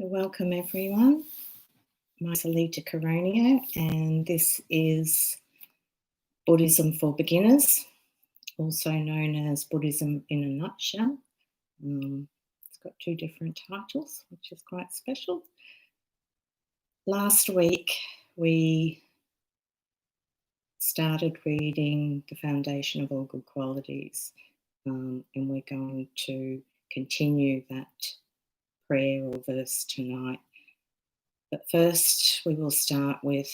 Welcome everyone. My name is Aleta Coroneo and this is Buddhism for Beginners, also known as Buddhism in a Nutshell. It's got two different titles, which is quite special. Last week we started reading The Foundation of All Good Qualities, and we're going to continue that prayer or verse tonight. But first we will start with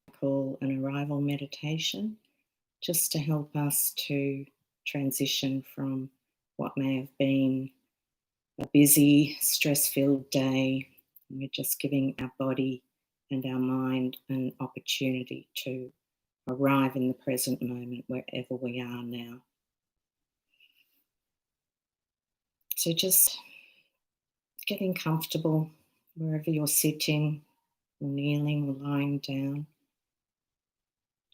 what I call an arrival meditation, just to help us to transition from what may have been a busy, stress-filled day. We're just giving our body and our mind an opportunity to arrive in the present moment wherever we are now. So just getting comfortable wherever you're sitting or kneeling or lying down.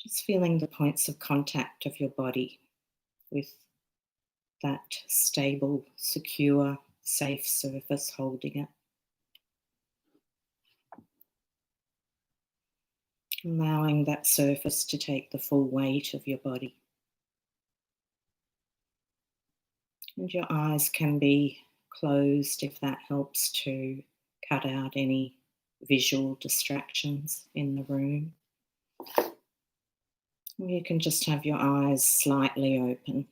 Just feeling the points of contact of your body with that stable, secure, safe surface holding it. Allowing that surface to take the full weight of your body. And your eyes can be closed if that helps to cut out any visual distractions in the room. Or you can just have your eyes slightly open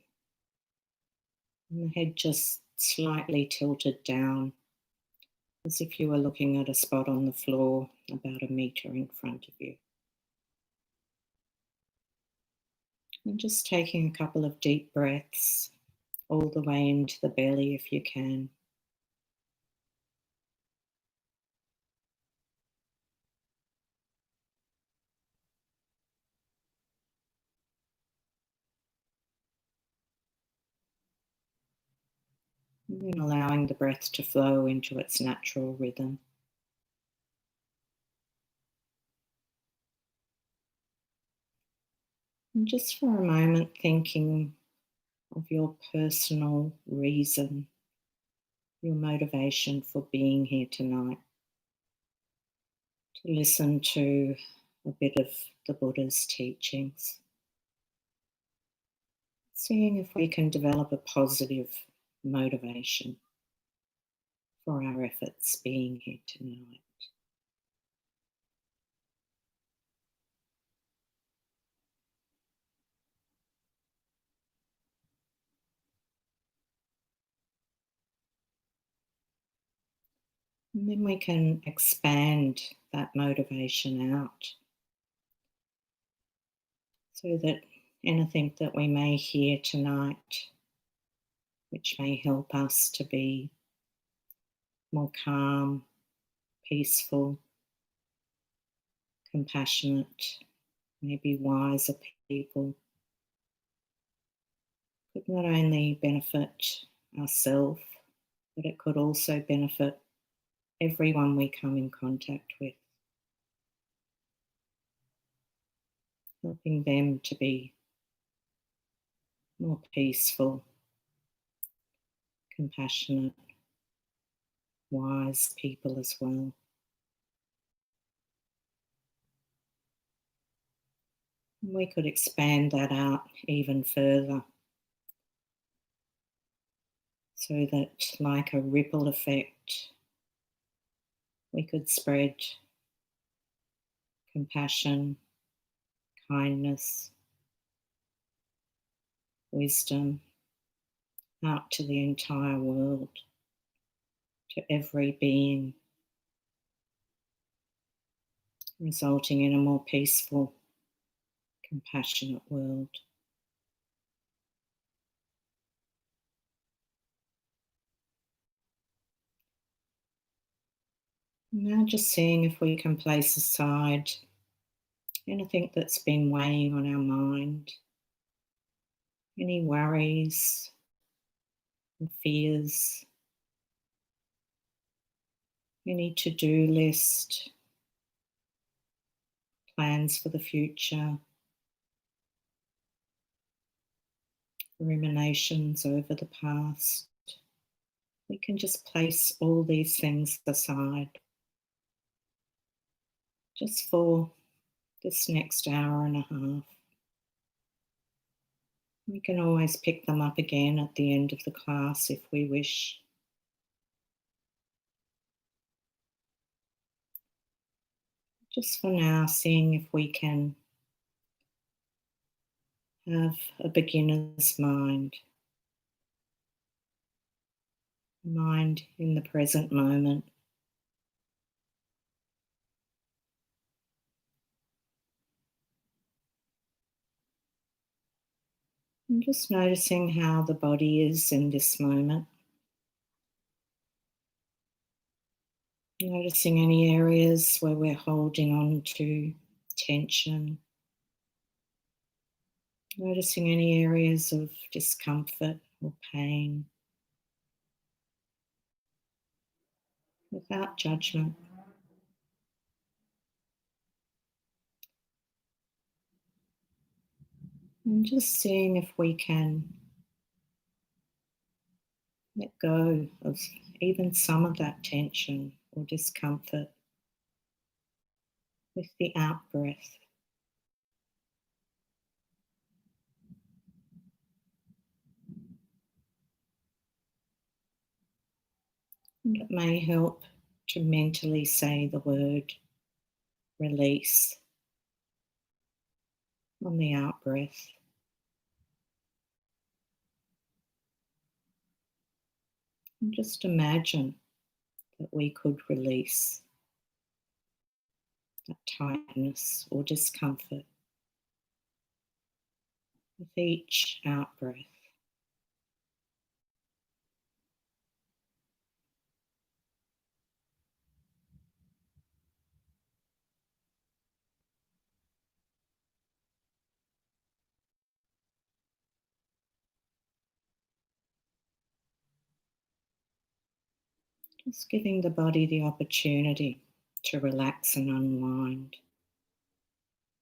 and the head just slightly tilted down, as if you were looking at a spot on the floor about 1 metre in front of you. And just taking a couple of deep breaths all the way into the belly if you can. And then allowing the breath to flow into its natural rhythm. And just for a moment thinking of your personal reason, your motivation for being here tonight. To listen to a bit of the Buddha's teachings. Seeing if we can develop a positive motivation for our efforts being here tonight. And then we can expand that motivation out so that anything that we may hear tonight, which may help us to be more calm, peaceful, compassionate, maybe wiser people, could not only benefit ourselves, but it could also benefit everyone we come in contact with, helping them to be more peaceful, compassionate, wise people as well. And we could expand that out even further so that, like a ripple effect, we could spread compassion, kindness, wisdom out to the entire world, to every being, resulting in a more peaceful, compassionate world. Now just seeing if we can place aside anything that's been weighing on our mind, any worries and fears, any to-do list, plans for the future, ruminations over the past. We can just place all these things aside just for this next hour and a half. We can always pick them up again at the end of the class if we wish. Just for now, seeing if we can have a beginner's mind in the present moment. And just noticing how the body is in this moment. Noticing any areas where we're holding on to tension. Noticing any areas of discomfort or pain. Without judgment. And just seeing if we can let go of even some of that tension or discomfort with the out breath. And it may help to mentally say the word release on the out breath. And just imagine that we could release that tightness or discomfort with each out breath. Just giving the body the opportunity to relax and unwind,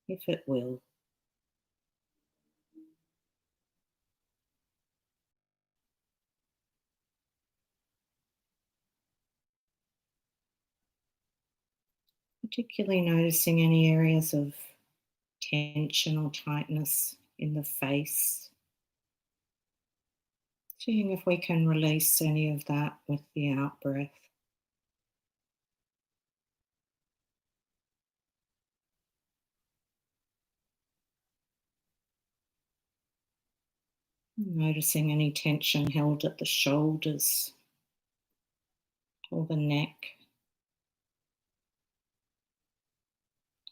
if it will. Particularly noticing any areas of tension or tightness in the face. Seeing if we can release any of that with the out breath. Noticing any tension held at the shoulders or the neck.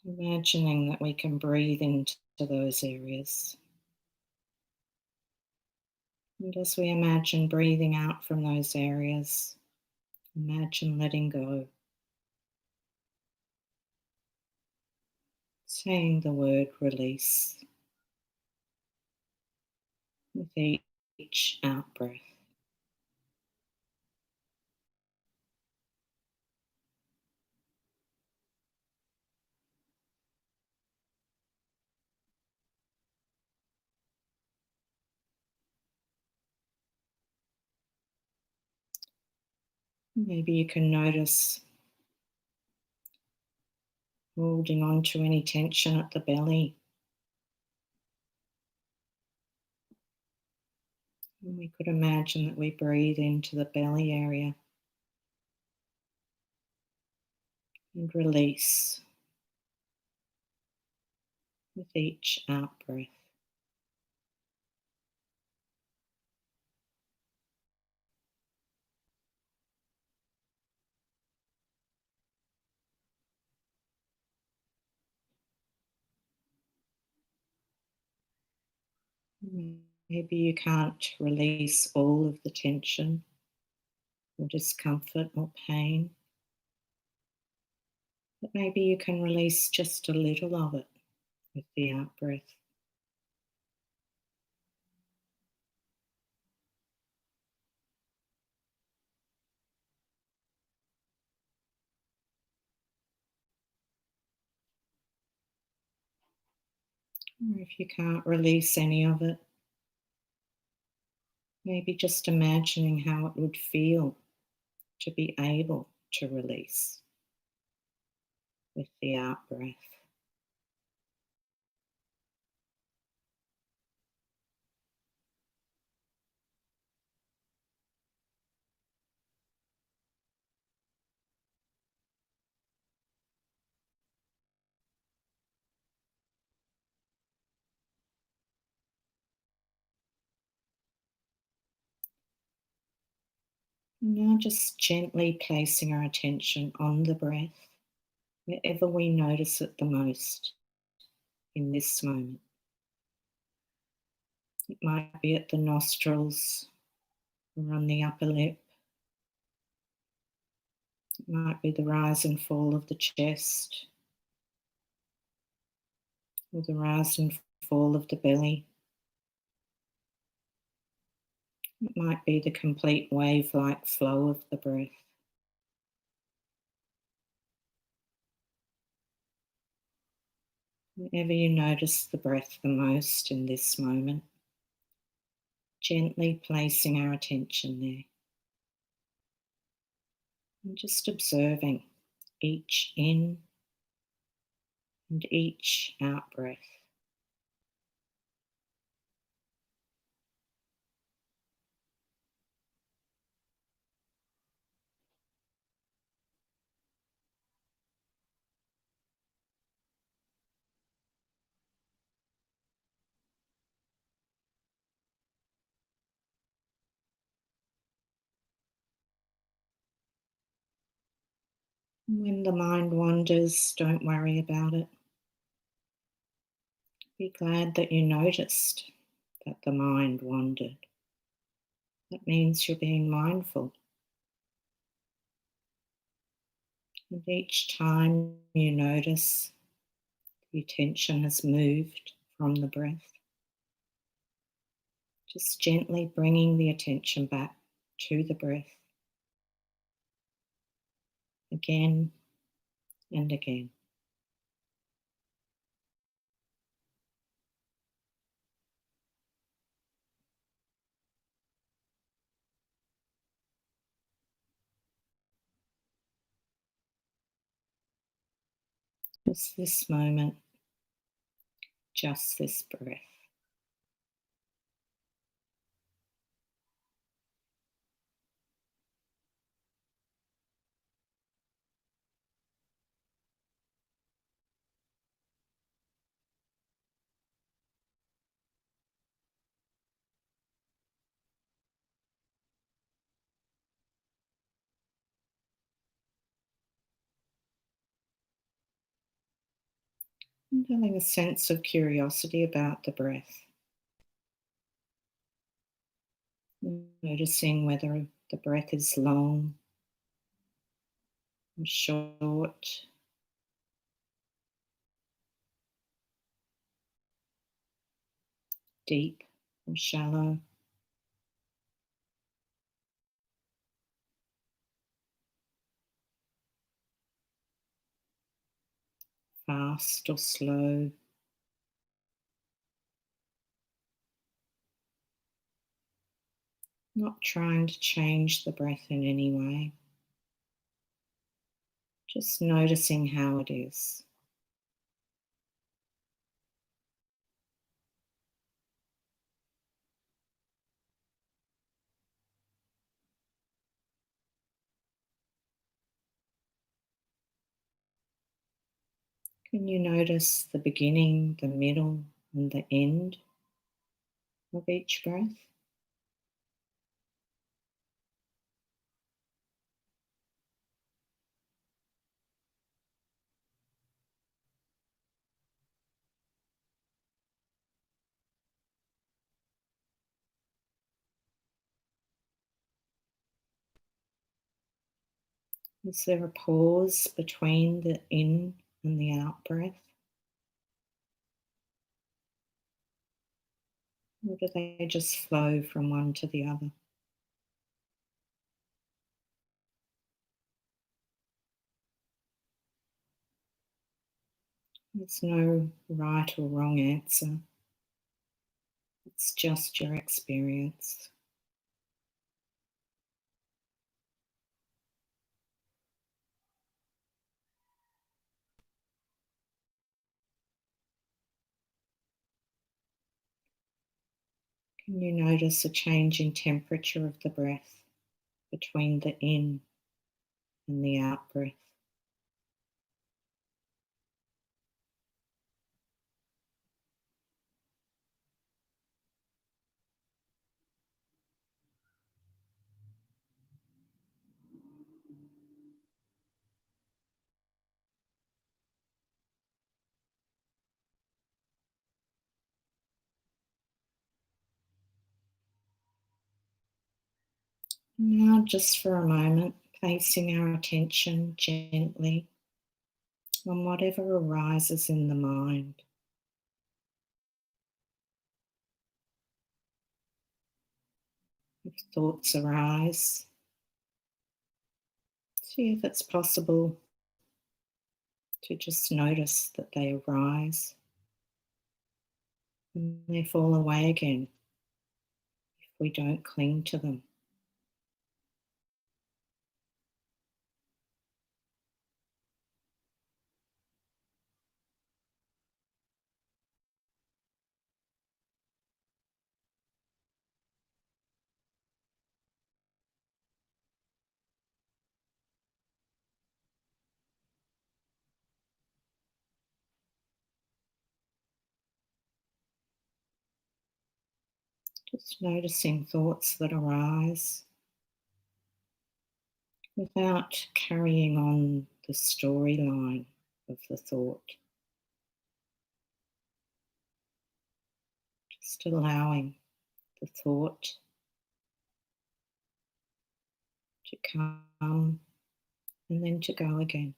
Imagining that we can breathe into those areas. And as we imagine breathing out from those areas, imagine letting go. Saying the word release with each out breath. Maybe you can notice holding on to any tension at the belly. And we could imagine that we breathe into the belly area and release with each out breath. Maybe you can't release all of the tension or discomfort or pain, but maybe you can release just a little of it with the out breath. Or if you can't release any of it, maybe just imagining how it would feel to be able to release. with the out breath. Now just gently placing our attention on the breath, wherever we notice it the most in this moment. It might be at the nostrils or on the upper lip. It might be the rise and fall of the chest or the rise and fall of the belly. It might be the complete wave-like flow of the breath. Whenever you notice the breath the most in this moment, gently placing our attention there and just observing each in and each out breath. When the mind wanders, don't worry about it. Be glad that you noticed that the mind wandered. That means you're being mindful. And each time you notice the attention has moved from the breath, just gently bringing the attention back to the breath again and again. Just this moment, just this breath. And having a sense of curiosity about the breath. Noticing whether the breath is long or short, deep or shallow. Fast or slow. Not trying to change the breath in any way. Just noticing how it is. Can you notice the beginning, the middle, and the end of each breath? Is there a pause between the in and the out breath? Or do they just flow from one to the other? There's no right or wrong answer. It's just your experience. Can you notice a change in temperature of the breath between the in and the out breath? Now, just for a moment, placing our attention gently on whatever arises in the mind. If thoughts arise, see if it's possible to just notice that they arise and they fall away again if we don't cling to them. Just noticing thoughts that arise without carrying on the storyline of the thought. Just allowing the thought to come and then to go again.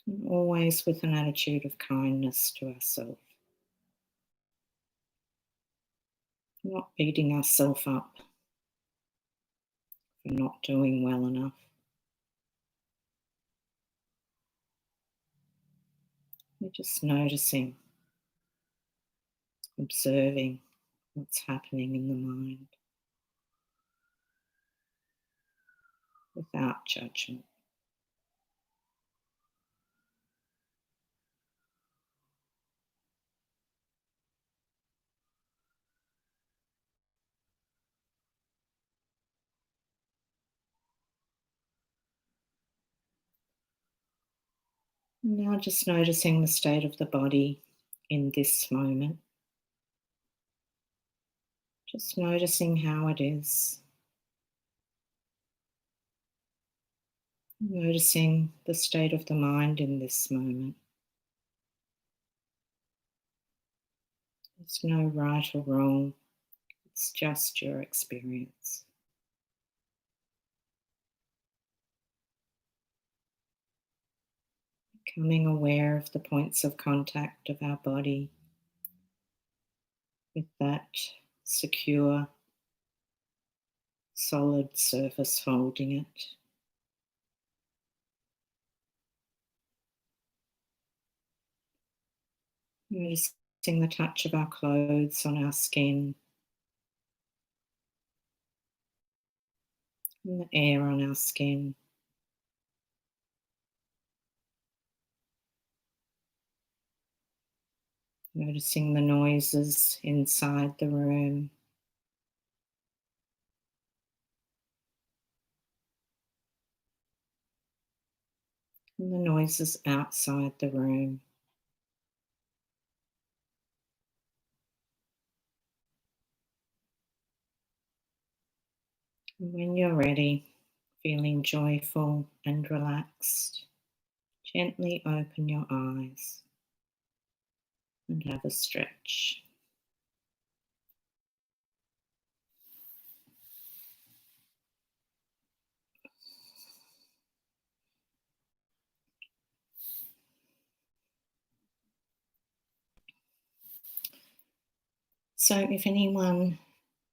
And always with an attitude of kindness to ourselves, not beating ourselves up for not doing well enough. We're just noticing, observing what's happening in the mind without judgment. Now just noticing the state of the body in this moment. Just noticing how it is. Noticing the state of the mind in this moment. There's no right or wrong. It's just your experience. Becoming aware of the points of contact of our body with that secure, solid surface holding it. Noticing the touch of our clothes on our skin and the air on our skin. Noticing the noises inside the room. And the noises outside the room. And when you're ready, feeling joyful and relaxed, gently open your eyes and have a stretch. So if anyone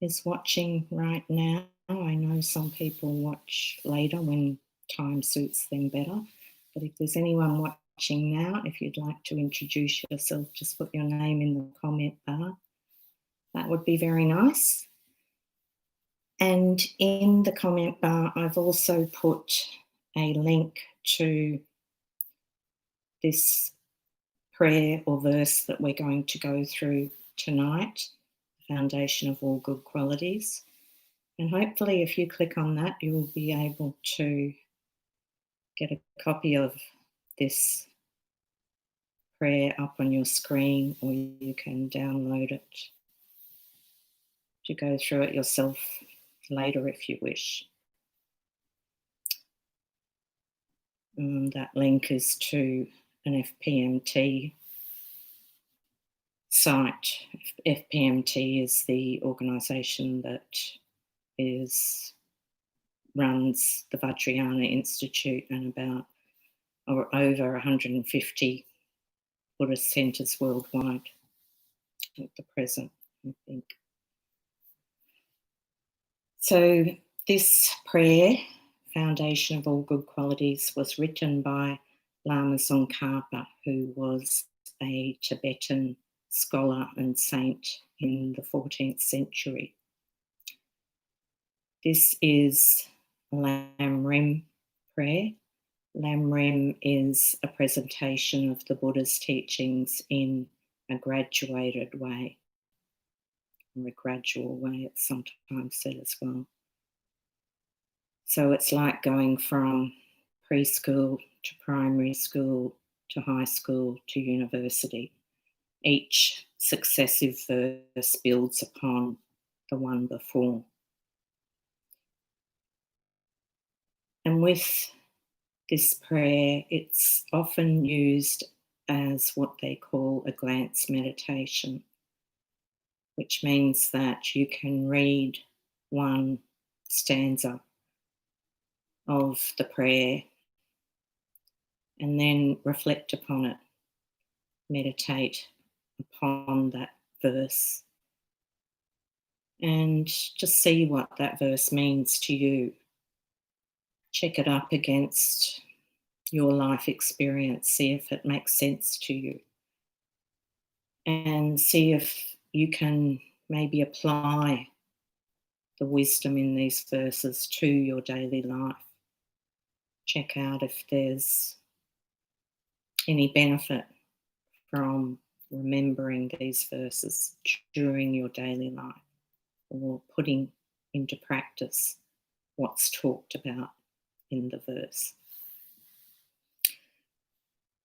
is watching right now I know some people watch later when time suits them better. But if there's anyone watching now, if you'd like to introduce yourself, just put your name in the comment bar. That would be very nice. And in the comment bar, I've also put a link to this prayer or verse that we're going to go through tonight, the foundation of all good qualities. And hopefully if you click on that, you will be able to get a copy of this prayer up on your screen, or you can download it to go through it yourself later if you wish. That link is to an FPMT site. FPMT is the organisation that runs the Vajrayana Institute and over 150 Buddhist centres worldwide at the present, I think. So this prayer, Foundation of All Good Qualities, was written by Lama Tsongkhapa, who was a Tibetan scholar and saint in the 14th century. This is a Lam Rim prayer. Lam Rim is a presentation of the Buddha's teachings in a graduated way, or a gradual way, it's sometimes said as well. So it's like going from preschool to primary school to high school to university. Each successive verse builds upon the one before. And with this prayer, it's often used as what they call a glance meditation, which means that you can read one stanza of the prayer and then reflect upon it, meditate upon that verse, and just see what that verse means to you. Check it up against your life experience, see if it makes sense to you, and see if you can maybe apply the wisdom in these verses to your daily life. Check out if there's any benefit from remembering these verses during your daily life, or putting into practice what's talked about in the verse.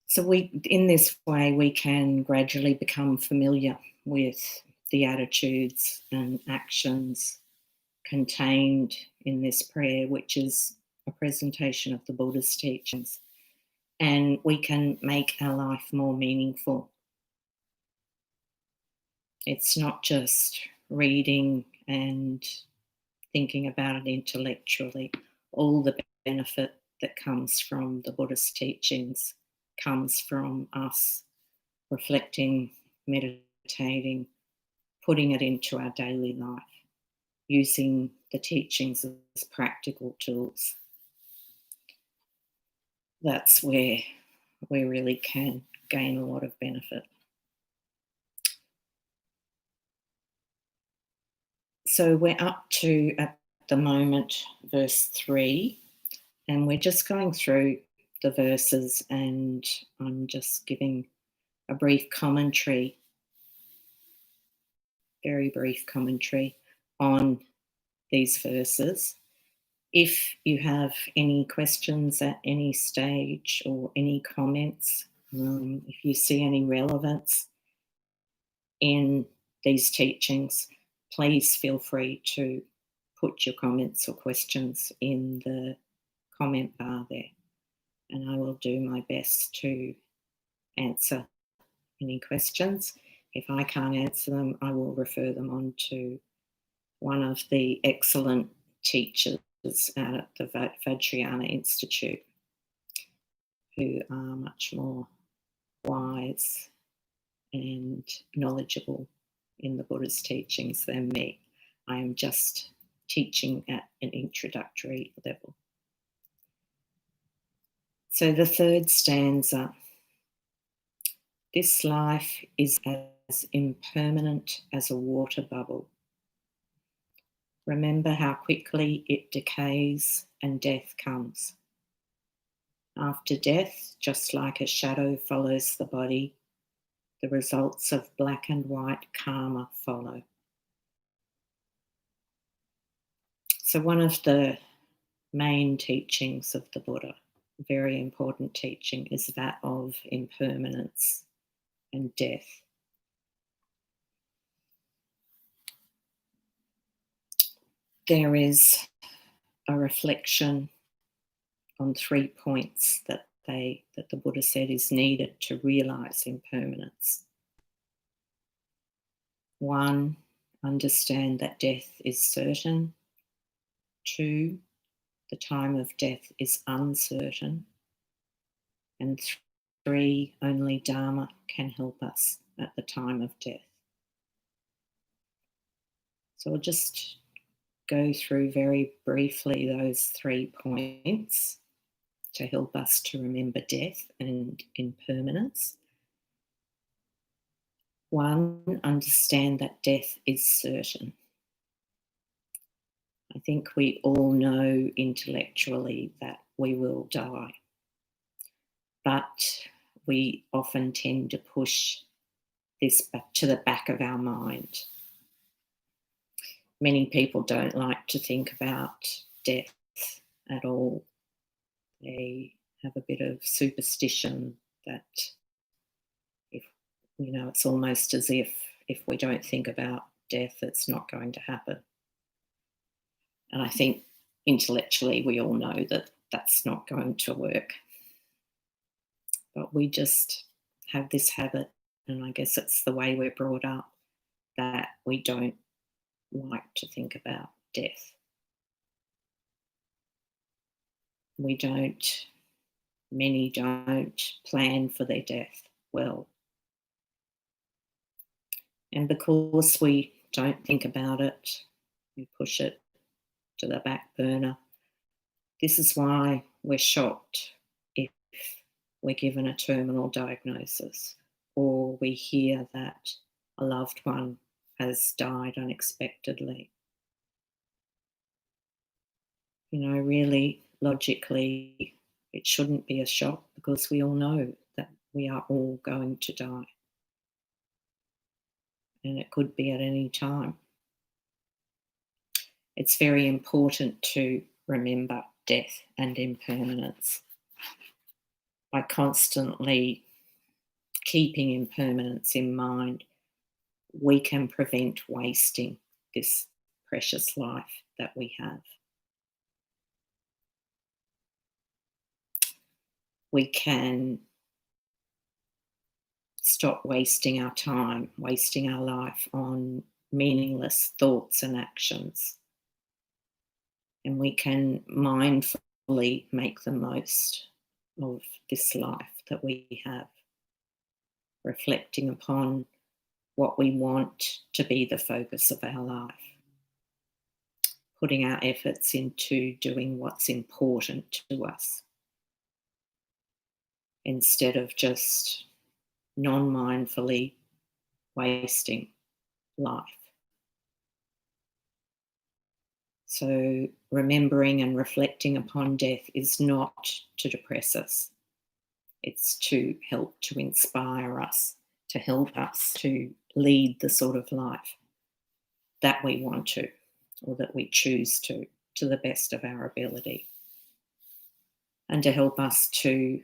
So in this way, we can gradually become familiar with the attitudes and actions contained in this prayer, which is a presentation of the Buddhist teachings, and we can make our life more meaningful. It's not just reading and thinking about it intellectually. All the benefit that comes from the Buddhist teachings comes from us reflecting, meditating, putting it into our daily life, using the teachings as practical tools. That's where we really can gain a lot of benefit. So we're up to, at the moment, verse 3, and we're just going through the verses, and I'm just giving a brief commentary, very brief commentary on these verses. If you have any questions at any stage or any comments, if you see any relevance in these teachings, please feel free to put your comments or questions in the comment bar there, and I will do my best to answer any questions. If I can't answer them, I will refer them on to one of the excellent teachers out at the Vajrayana Institute, who are much more wise and knowledgeable in the Buddhist teachings than me. I am just teaching at an introductory level. So the third stanza, this life is as impermanent as a water bubble. Remember how quickly it decays and death comes. After death, just like a shadow follows the body, the results of black and white karma follow. So one of the main teachings of the Buddha, a very important teaching, is that of impermanence and death. There is a reflection on 3 points that the Buddha said is needed to realise impermanence. 1, understand that death is certain. 2, the time of death is uncertain. And 3, only Dharma can help us at the time of death. So I'll just go through very briefly those 3 points to help us to remember death and impermanence. 1, understand that death is certain. I think we all know intellectually that we will die, but we often tend to push this back to the back of our mind. Many people don't like to think about death at all. They have a bit of superstition that it's almost as if we don't think about death, it's not going to happen. And I think intellectually we all know that that's not going to work. But we just have this habit, and I guess it's the way we're brought up, that we don't like to think about death. Many don't plan for their death well. And because we don't think about it, we push it to the back burner. This is why we're shocked if we're given a terminal diagnosis or we hear that a loved one has died unexpectedly. Really, logically, it shouldn't be a shock because we all know that we are all going to die. And it could be at any time. It's very important to remember death and impermanence. By constantly keeping impermanence in mind, we can prevent wasting this precious life that we have. We can stop wasting our time, wasting our life on meaningless thoughts and actions. And we can mindfully make the most of this life that we have, reflecting upon what we want to be the focus of our life, putting our efforts into doing what's important to us, instead of just non-mindfully wasting life. So remembering and reflecting upon death is not to depress us. It's to help to inspire us, to help us to lead the sort of life that we want to, or that we choose to the best of our ability. And to help us to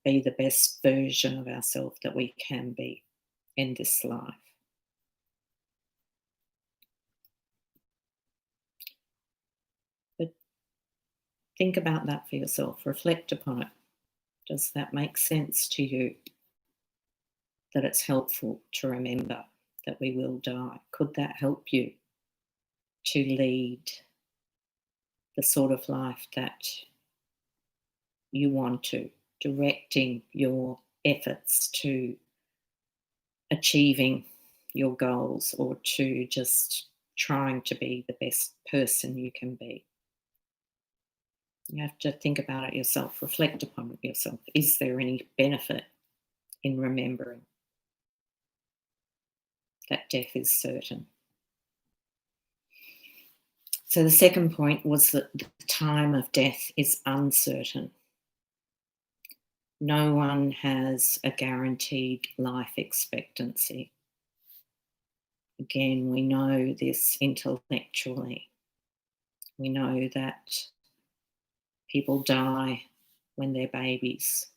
be the best version of ourselves that we can be in this life. But think about that for yourself, reflect upon it. Does that make sense to you? That it's helpful to remember that we will die? Could that help you to lead the sort of life that you want to, directing your efforts to achieving your goals, or to just trying to be the best person you can be. You have to think about it yourself, reflect upon it yourself. Is there any benefit in remembering that death is certain? So the second point was that the time of death is uncertain. No one has a guaranteed life expectancy. Again, we know this intellectually. We know that people die when they're babies.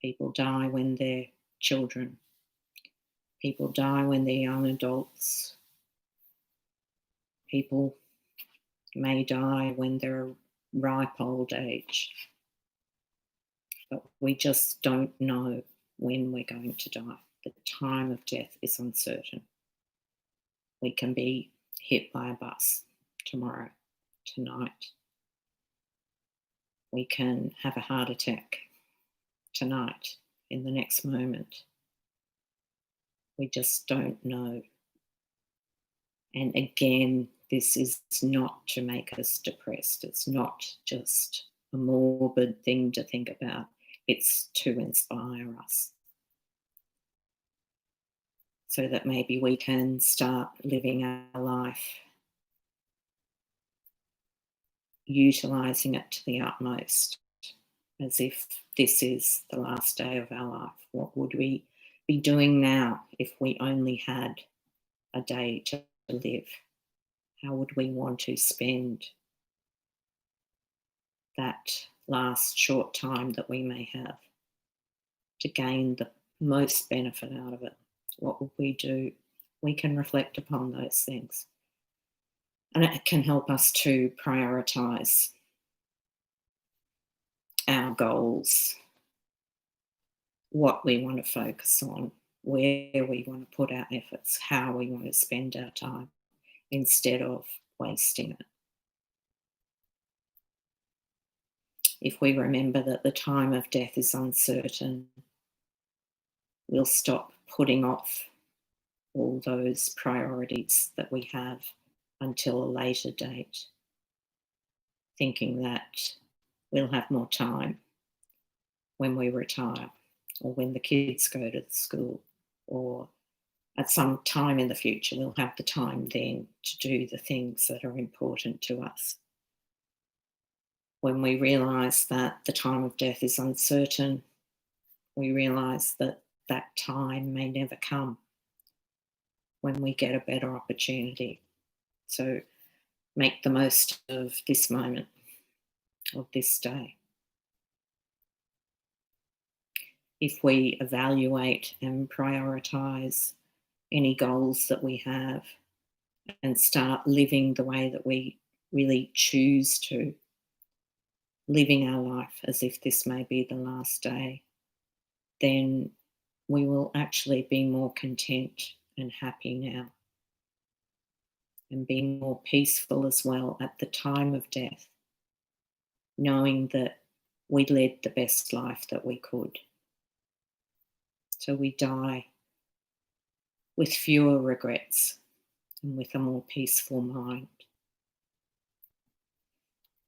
People die when they're children. People die when they're young adults. People may die when they're ripe old age. But we just don't know when we're going to die. The time of death is uncertain. We can be hit by a bus tomorrow, tonight. We can have a heart attack tonight, in the next moment. We just don't know. And again, this is not to make us depressed. It's not just a morbid thing to think about. It's to inspire us so that maybe we can start living our life, utilising it to the utmost, as if this is the last day of our life. What would we be doing now if we only had a day to live? How would we want to spend that last short time that we may have to gain the most benefit out of it? What would we do? We can reflect upon those things. And it can help us to prioritise our goals, what we want to focus on, where we want to put our efforts, how we want to spend our time, instead of wasting it. If we remember that the time of death is uncertain, we'll stop putting off all those priorities that we have until a later date, thinking that we'll have more time when we retire, or when the kids go to school, or at some time in the future we'll have the time then to do the things that are important to us. When we realise that the time of death is uncertain, we realise that that time may never come when we get a better opportunity. So make the most of this moment, of this day. If we evaluate and prioritise any goals that we have and start living the way that we really choose to, living our life as if this may be the last day, then we will actually be more content and happy now, and be more peaceful as well at the time of death, knowing that we led the best life that we could. So we die with fewer regrets and with a more peaceful mind.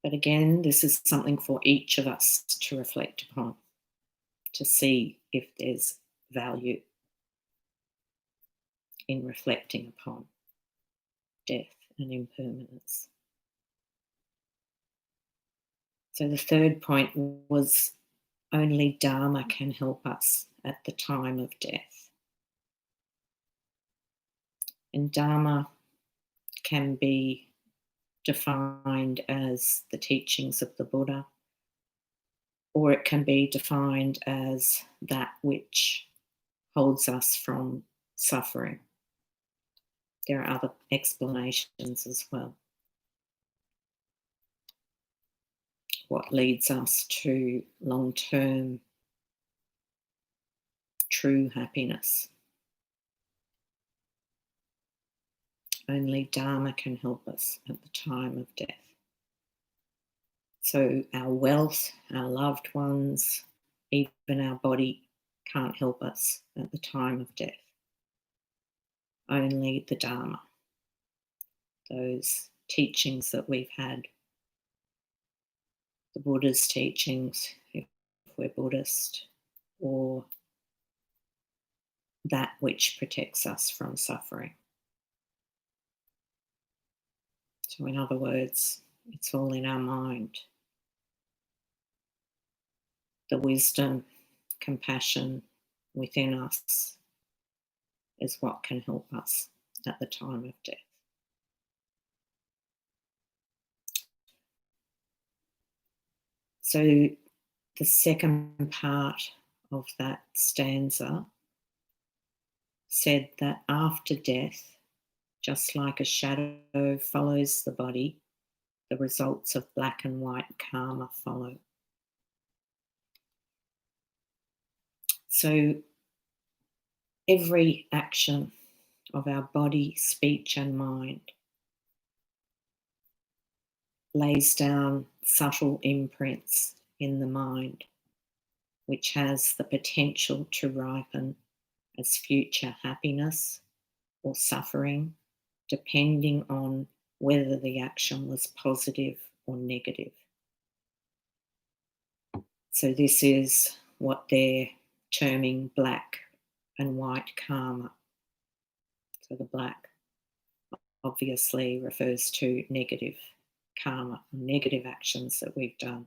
But again, this is something for each of us to reflect upon, to see if there's value in reflecting upon death and impermanence. So the third point was only Dharma can help us at the time of death. And Dharma can be defined as the teachings of the Buddha, or it can be defined as that which holds us from suffering. There are other explanations as well. What leads us to long-term true happiness. Only Dharma can help us at the time of death. So our wealth, our loved ones, even our body can't help us at the time of death. Only the Dharma. those teachings that we've had, the Buddha's teachings, if we're Buddhist, or that which protects us from suffering. So in other words, it's all in our mind. The wisdom, compassion within us is what can help us at the time of death. So the second part of that stanza said that after death, just like a shadow follows the body, the results of black and white karma follow. So every action of our body, speech and mind lays down subtle imprints in the mind, which has the potential to ripen as future happiness or suffering, depending on whether the action was positive or negative. So this is what they're terming black and white karma. So the black obviously refers to negative karma, negative actions that we've done.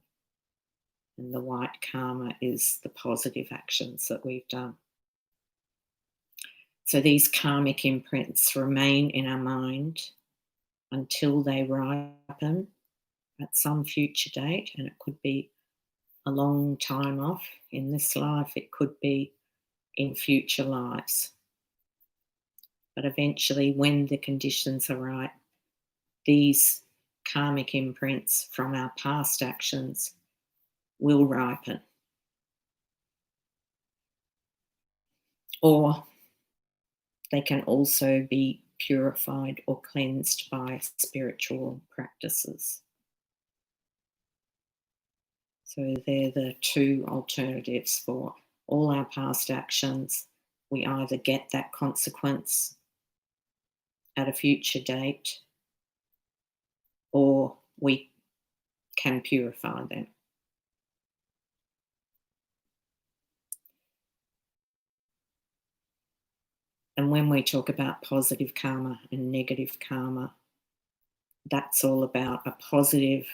And the white karma is the positive actions that we've done. So these karmic imprints remain in our mind until they ripen at some future date, and it could be a long time off in this life, it could be in future lives. But eventually, when the conditions are right, these karmic imprints from our past actions will ripen. Or they can also be purified or cleansed by spiritual practices. So they're the two alternatives for all our past actions. We either get that consequence at a future date, or we can purify them. And when we talk about positive karma and negative karma, that's all about a positive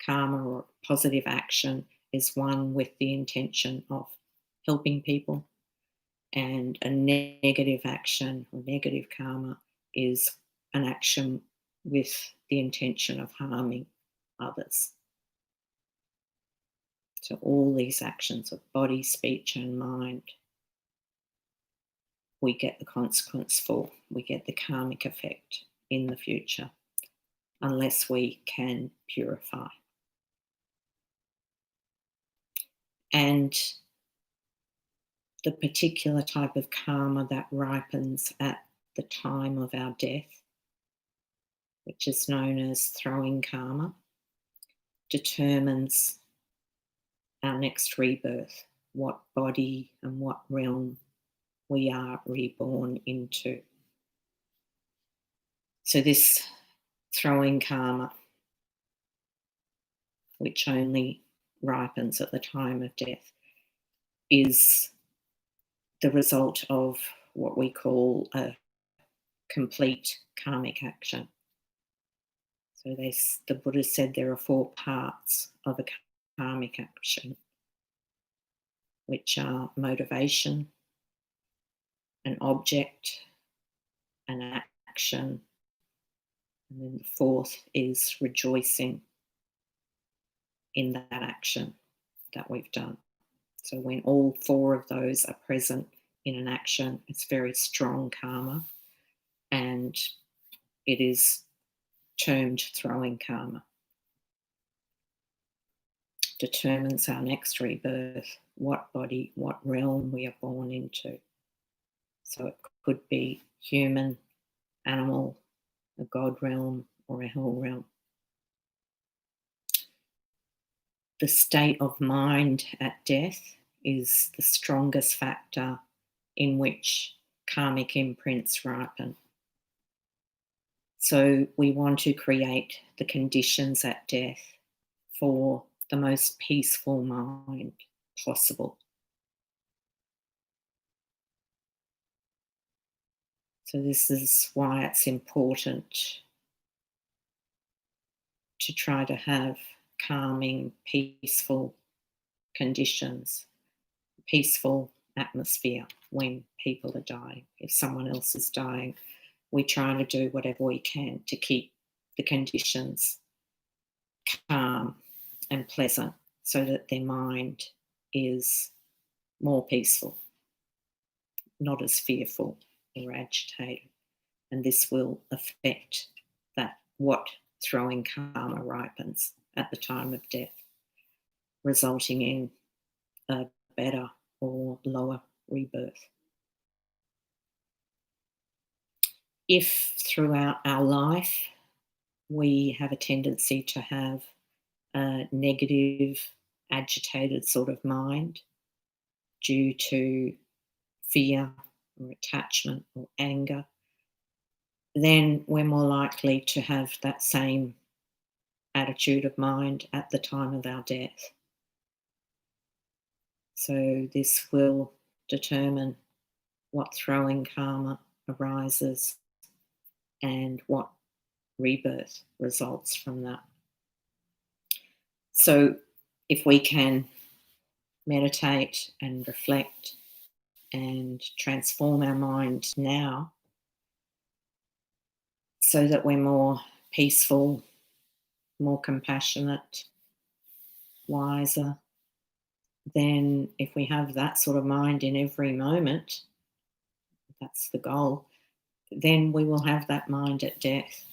karma or positive action is one with the intention of helping people, and a negative action or negative karma is an action with the intention of harming others. So all these actions of body, speech and mind, we get the consequence for, we get the karmic effect in the future, unless we can purify. And the particular type of karma that ripens at the time of our death, which is known as throwing karma, determines our next rebirth, what body and what realm we are reborn into. So this throwing karma, which only ripens at the time of death, is the result of what we call a complete karmic action. So the Buddha said there are 4 parts of a karmic action, which are motivation, an object, an action, and then the 4th is rejoicing in that action that we've done. So when all 4 of those are present in an action, it's very strong karma, and it is termed throwing karma. Determines our next rebirth, what body, what realm we are born into. So it could be human, animal, a God realm, or a hell realm. The state of mind at death is the strongest factor in which karmic imprints ripen. So we want to create the conditions at death for the most peaceful mind possible. So this is why it's important to try to have calming, peaceful conditions, peaceful atmosphere when people are dying. If someone else is dying, we try to do whatever we can to keep the conditions calm and pleasant so that their mind is more peaceful, not as fearful or agitated. And this will affect that what throwing karma ripens at the time of death, resulting in a better or lower rebirth. If throughout our life we have a tendency to have a negative, agitated sort of mind due to fear or attachment or anger, then we're more likely to have that same attitude of mind at the time of our death. So this will determine what throwing karma arises and what rebirth results from that. So if we can meditate and reflect and transform our mind now so that we're more peaceful, more compassionate, wiser, then if we have that sort of mind in every moment, that's the goal, then we will have that mind at death,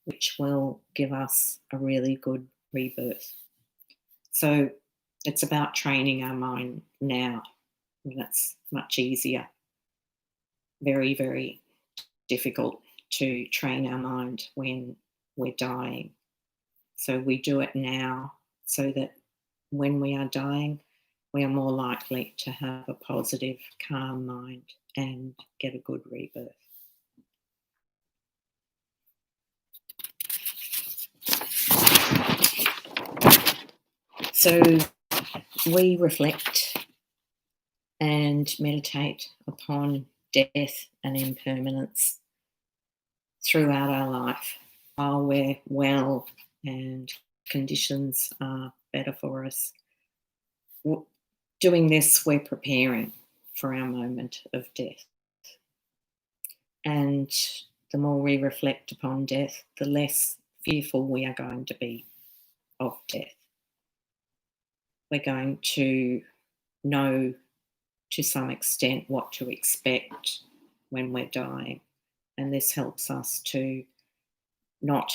which will give us a really good rebirth. So it's about training our mind now. And that's much easier. Very, very difficult to train our mind when we're dying. So we do it now so that when we are dying, we are more likely to have a positive, calm mind and get a good rebirth. So we reflect and meditate upon death and impermanence throughout our life while we're well and conditions are better for us. Doing this, we're preparing for our moment of death. And the more we reflect upon death, the less fearful we are going to be of death. We're going to know to some extent what to expect when we're dying. And this helps us to not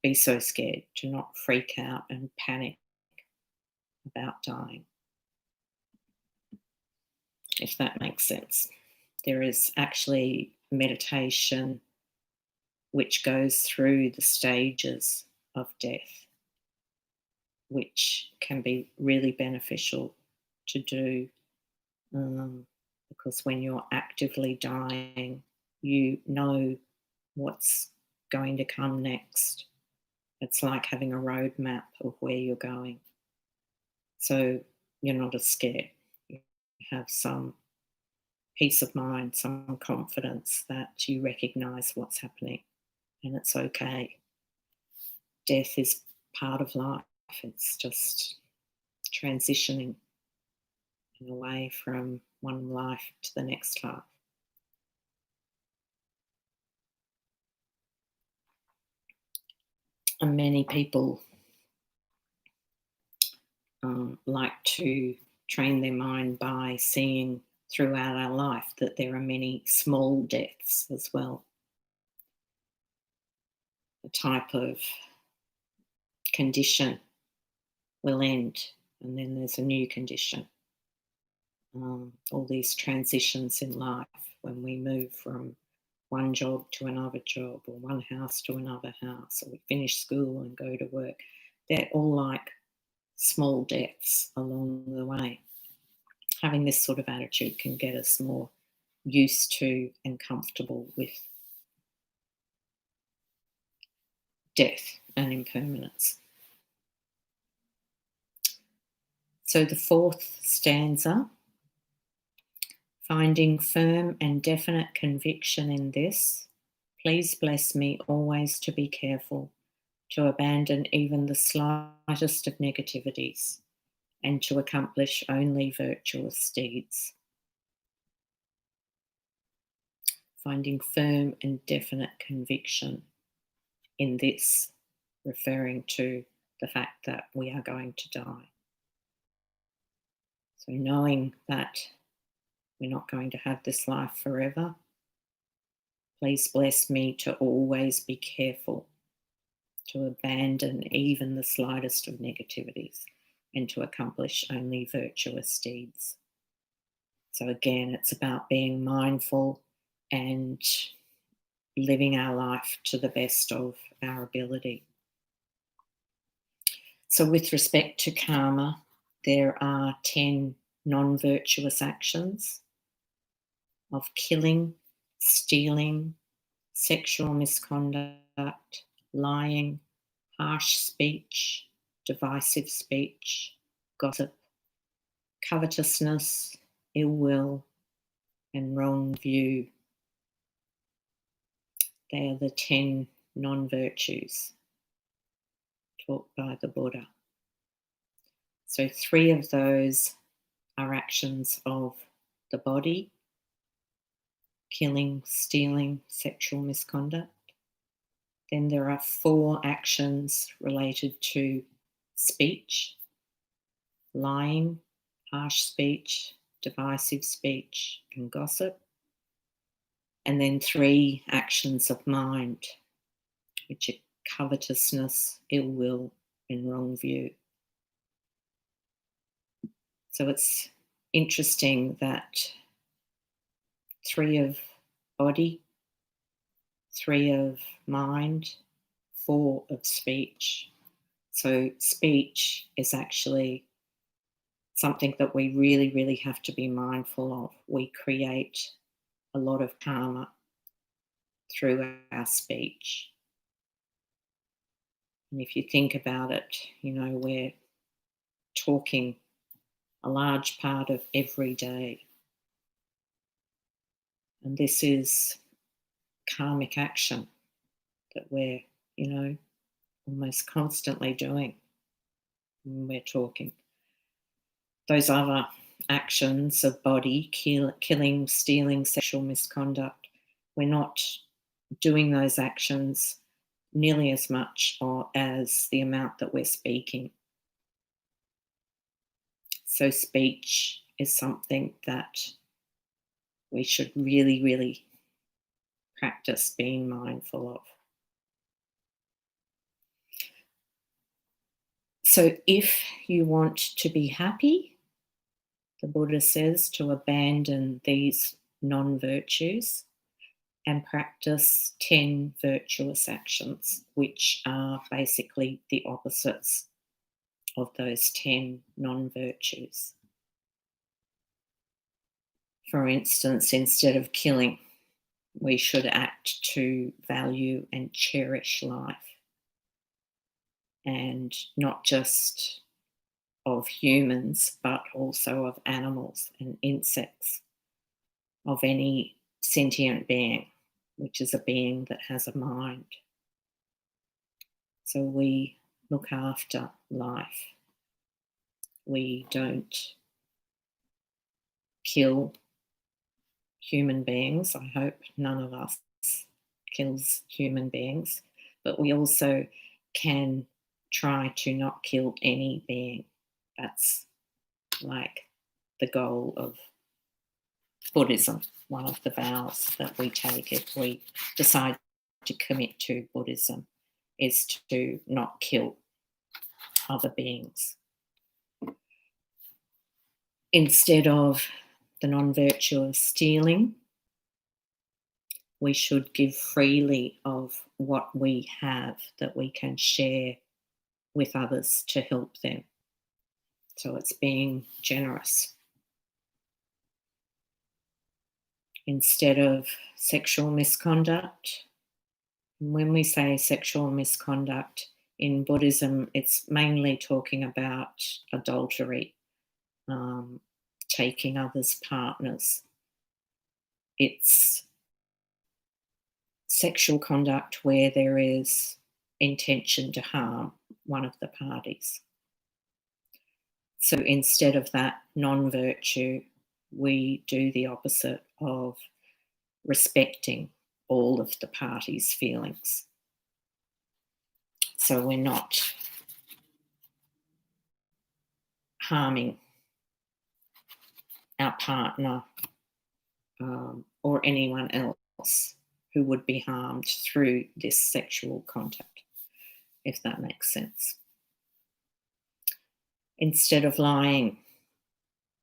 be so scared, to not freak out and panic about dying, if that makes sense. There is actually meditation which goes through the stages of death, which can be really beneficial to do because when you're actively dying, you know what's going to come next. It's like having a roadmap of where you're going. So you're not as scared. You have some peace of mind, some confidence that you recognise what's happening and it's okay. Death is part of life. It's just transitioning away from one life to the next life. And many people like to train their mind by seeing throughout our life that there are many small deaths as well. A type of condition will end and then there's a new condition. All these transitions in life when we move from one job to another job or one house to another house, or we finish school and go to work, they're all like small deaths along the way. Having this sort of attitude can get us more used to and comfortable with death and impermanence. So the fourth stanza, finding firm and definite conviction in this, please bless me always to be careful, to abandon even the slightest of negativities, and to accomplish only virtuous deeds. Finding firm and definite conviction in this, referring to the fact that we are going to die. So knowing that we're not going to have this life forever, please bless me to always be careful, to abandon even the slightest of negativities, and to accomplish only virtuous deeds. So again, it's about being mindful and living our life to the best of our ability. So with respect to karma, there are 10 non-virtuous actions of killing, stealing, sexual misconduct, lying, harsh speech, divisive speech, gossip, covetousness, ill will, and wrong view. They are the 10 non-virtues taught by the Buddha. So 3 of those are actions of the body: killing, stealing, sexual misconduct. Then there are 4 actions related to speech: lying, harsh speech, divisive speech, and gossip. And then 3 actions of mind, which are covetousness, ill will, and wrong view. So it's interesting that 3 of body, 3 of mind, 4 of speech. So speech is actually something that we really, really have to be mindful of. We create a lot of karma through our speech. And if you think about it, we're talking a large part of every day. And this is karmic action that we're, almost constantly doing when we're talking. Those other actions of body, killing, stealing, sexual misconduct, we're not doing those actions nearly as much or as the amount that we're speaking. So speech is something that we should really, really practice being mindful of. So if you want to be happy, the Buddha says to abandon these non-virtues and practice 10 virtuous actions, which are basically the opposites of those 10 non-virtues. For instance, instead of killing, we should act to value and cherish life, and not just of humans, but also of animals and insects, of any sentient being, which is a being that has a mind. So we look after life. We don't kill human beings. I hope none of us kills human beings, but we also can try to not kill any being. That's like the goal of Buddhism, one of the vows that we take if we decide to commit to Buddhism, is to not kill other beings. Instead of the non-virtue of stealing, we should give freely of what we have that we can share with others to help them. So it's being generous. Instead of sexual misconduct, When we say sexual misconduct in Buddhism, it's mainly talking about adultery, taking others' partners. It's sexual conduct where there is intention to harm one of the parties. So instead of that non-virtue, we do the opposite of respecting all of the parties' feelings. So we're not harming our partner or anyone else who would be harmed through this sexual contact, if that makes sense. Instead of lying,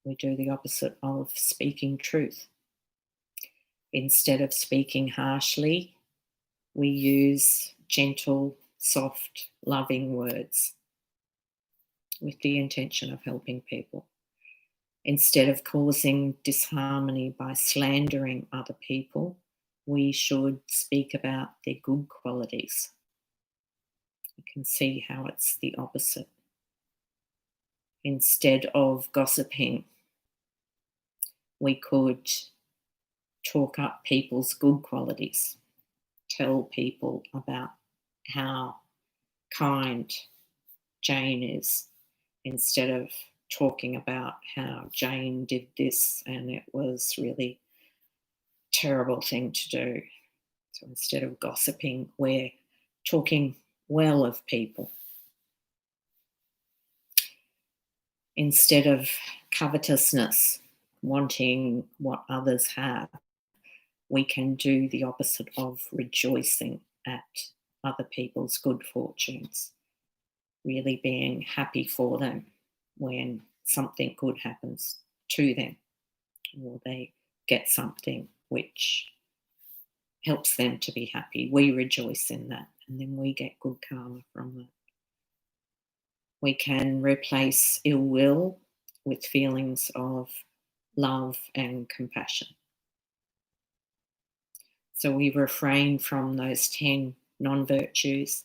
we do the opposite of speaking truth. Instead of speaking harshly, we use gentle, soft, loving words with the intention of helping people. Instead of causing disharmony by slandering other people, we should speak about their good qualities. You can see how it's the opposite. Instead of gossiping, we could talk up people's good qualities, tell people about how kind Jane is, instead of talking about how Jane did this and it was really terrible thing to do. So instead of gossiping, we're talking well of people. Instead of covetousness, wanting what others have, we can do the opposite of rejoicing at other people's good fortunes, really being happy for them when something good happens to them or they get something which helps them to be happy. We rejoice in that and then we get good karma from that. We can replace ill will with feelings of love and compassion. So we refrain from those 10 non-virtues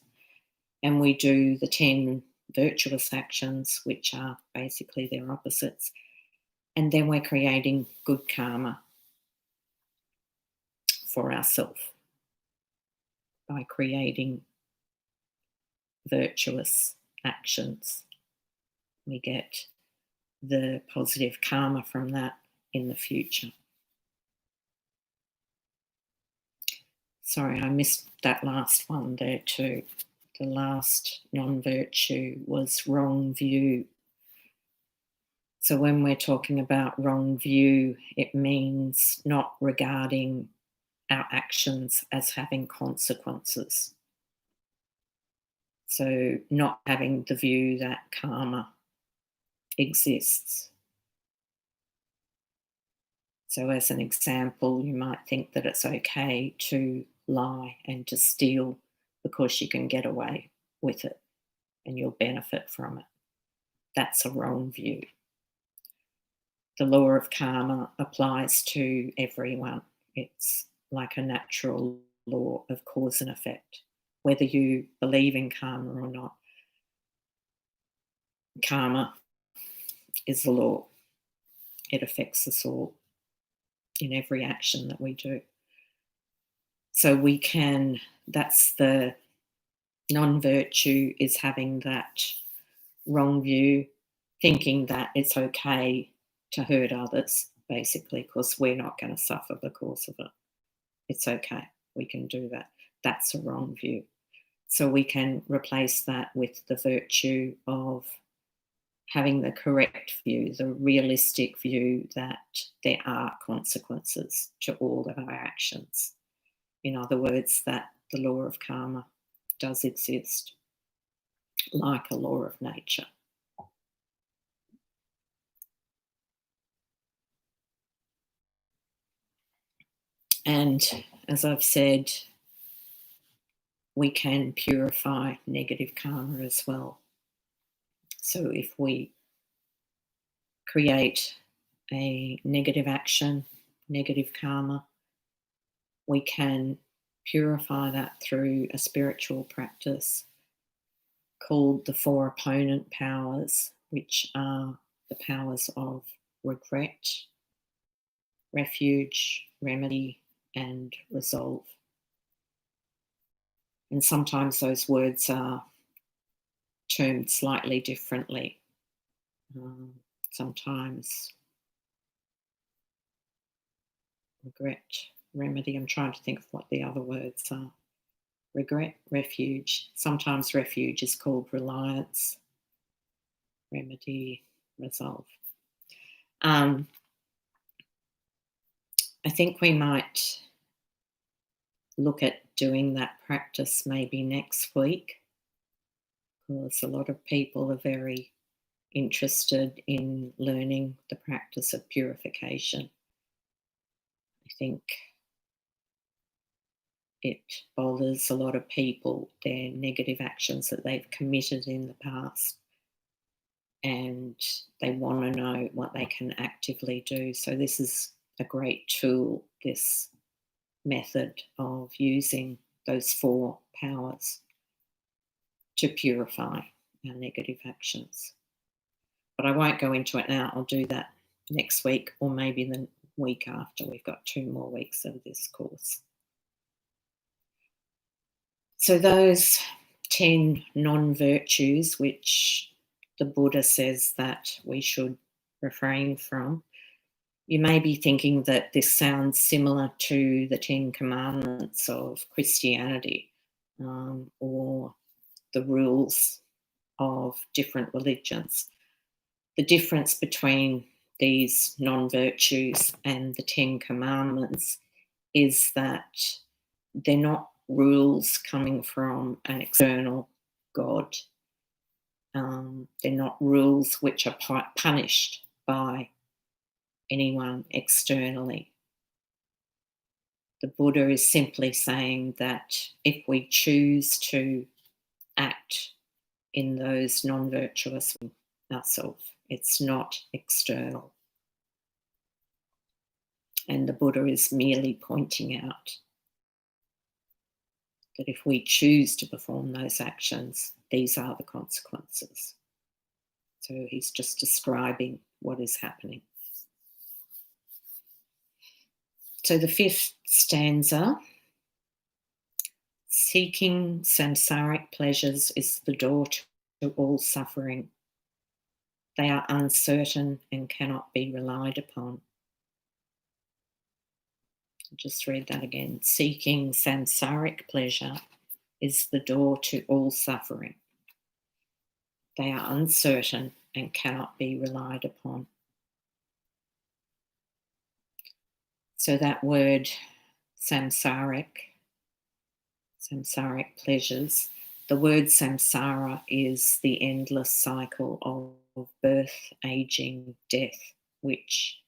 and we do the 10 virtuous actions, which are basically their opposites. And then we're creating good karma for ourselves by creating virtuous actions. We get the positive karma from that in the future. Sorry, I missed that last one there too. The last non-virtue was wrong view. So when we're talking about wrong view, it means not regarding our actions as having consequences. So not having the view that karma exists. So as an example, you might think that it's okay to lie and to steal because you can get away with it and you'll benefit from it. That's a wrong view. The law of karma applies to everyone. It's like a natural law of cause and effect. Whether you believe in karma or not, karma is the law. It affects us all in every action that we do. So we can, that's the non-virtue, is having that wrong view, thinking that it's okay to hurt others, basically, because we're not going to suffer because of it. It's okay, we can do that. That's a wrong view. So we can replace that with the virtue of having the correct view, the realistic view that there are consequences to all of our actions. In other words, that the law of karma does exist, like a law of nature. And as I've said, we can purify negative karma as well. So if we create a negative action, negative karma, we can purify that through a spiritual practice called the Four Opponent Powers, which are the powers of regret, refuge, remedy, and resolve. And sometimes those words are termed slightly differently. Sometimes regret, remedy. I'm trying to think of what the other words are. Regret, refuge. Sometimes refuge is called reliance, remedy, resolve. I think we might look at doing that practice maybe next week, because a lot of people are very interested in learning the practice of purification. I think it bothers a lot of people, their negative actions that they've committed in the past, and they want to know what they can actively do. So this is a great tool, this method of using those four powers to purify our negative actions. But I won't go into it now. I'll do that next week, or maybe the week after. We've got 2 more weeks of this course. So those 10 non-virtues, which the Buddha says that we should refrain from, you may be thinking that this sounds similar to the 10 Commandments of Christianity, or the rules of different religions. The difference between these non-virtues and the 10 Commandments is that they're not rules coming from an external God. They're not rules which are punished by anyone externally. The Buddha is simply saying that if we choose to act in those non-virtuous ourselves, it's not external. And the Buddha is merely pointing out that if we choose to perform those actions, these are the consequences. So he's just describing what is happening. So the 5th stanza, seeking samsaric pleasures is the door to all suffering. They are uncertain and cannot be relied upon. I'll just read that again. Seeking samsaric pleasure is the door to all suffering. They are uncertain and cannot be relied upon. So that word samsaric pleasures, the word samsara is the endless cycle of birth, aging, death, which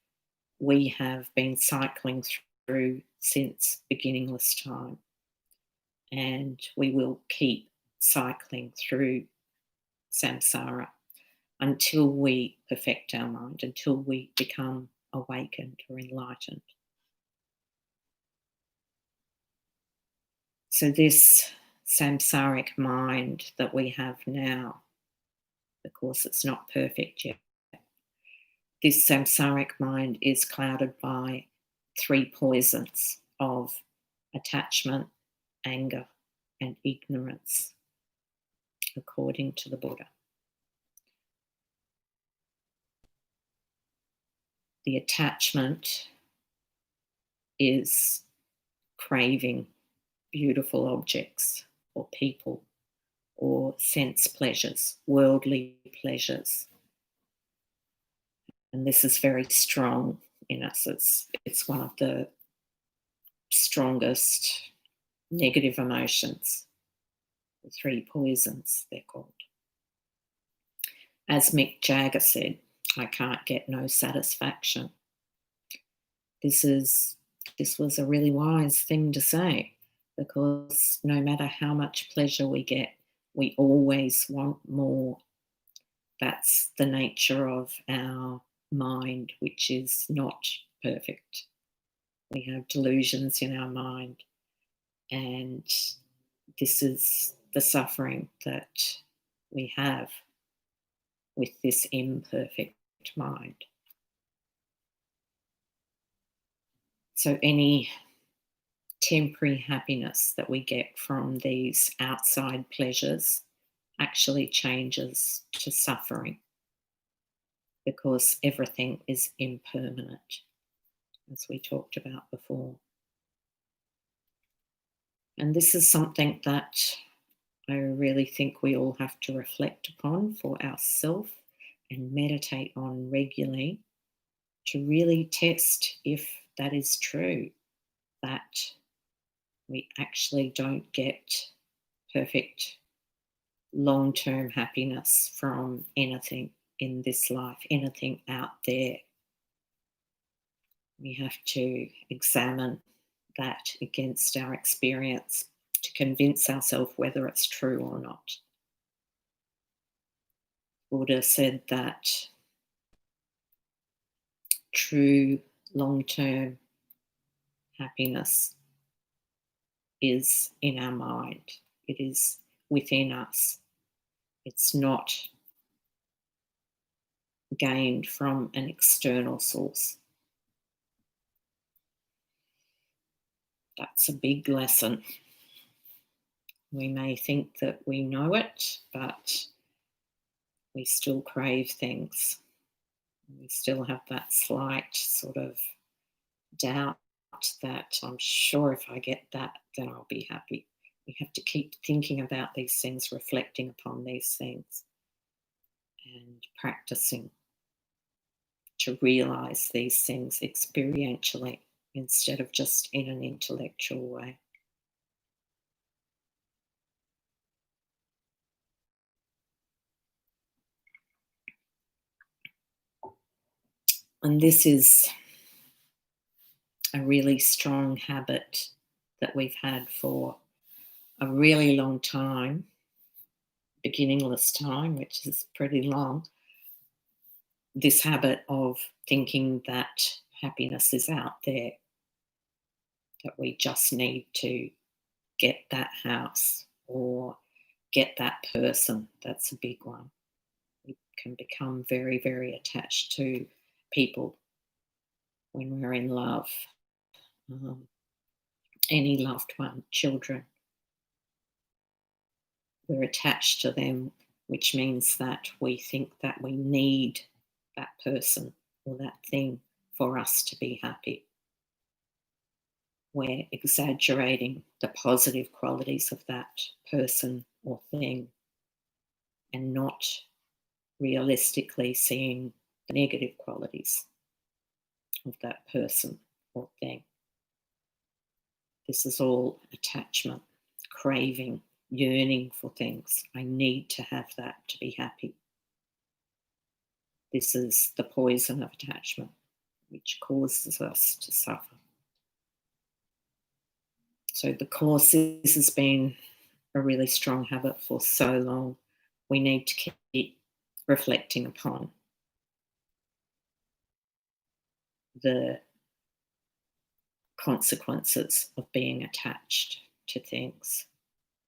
we have been cycling through since beginningless time. And we will keep cycling through samsara until we perfect our mind, until we become awakened or enlightened. So this samsaric mind that we have now, of course it's not perfect yet, this samsaric mind is clouded by 3 poisons of attachment, anger, and ignorance, according to the Buddha. The attachment is craving beautiful objects or people or sense pleasures, worldly pleasures. And this is very strong in us. It's one of the strongest negative emotions. The 3 poisons, they're called. As Mick Jagger said, I can't get no satisfaction. This was a really wise thing to say, because no matter how much pleasure we get, we always want more. That's the nature of our mind, which is not perfect. We have delusions in our mind. And this is the suffering that we have with this imperfect mind. So any temporary happiness that we get from these outside pleasures actually changes to suffering, because everything is impermanent, as we talked about before. And this is something that I really think we all have to reflect upon for ourselves and meditate on regularly to really test if that is true, that we actually don't get perfect long-term happiness from anything in this life, anything out there. We have to examine that against our experience to convince ourselves whether it's true or not. Buddha said that true long-term happiness is in our mind. It is within us. It's not gained from an external source. That's a big lesson. We may think that we know it, but we still crave things. We still have that slight sort of doubt that I'm sure if I get that, then I'll be happy. We have to keep thinking about these things, reflecting upon these things, and practicing to realize these things experientially instead of just in an intellectual way. And this is a really strong habit that we've had for a really long time, beginningless time, which is pretty long. This habit of thinking that happiness is out there, that we just need to get that house or get that person. That's a big one. We can become very, very attached to people when we're in love, any loved one, children. We're attached to them, which means that we think that we need that person or that thing for us to be happy. We're exaggerating the positive qualities of that person or thing and not realistically seeing the negative qualities of that person or thing. This is all attachment, craving, yearning for things. I need to have that to be happy. This is the poison of attachment, which causes us to suffer. So the Course, this has been a really strong habit for so long. We need to keep reflecting upon the consequences of being attached to things.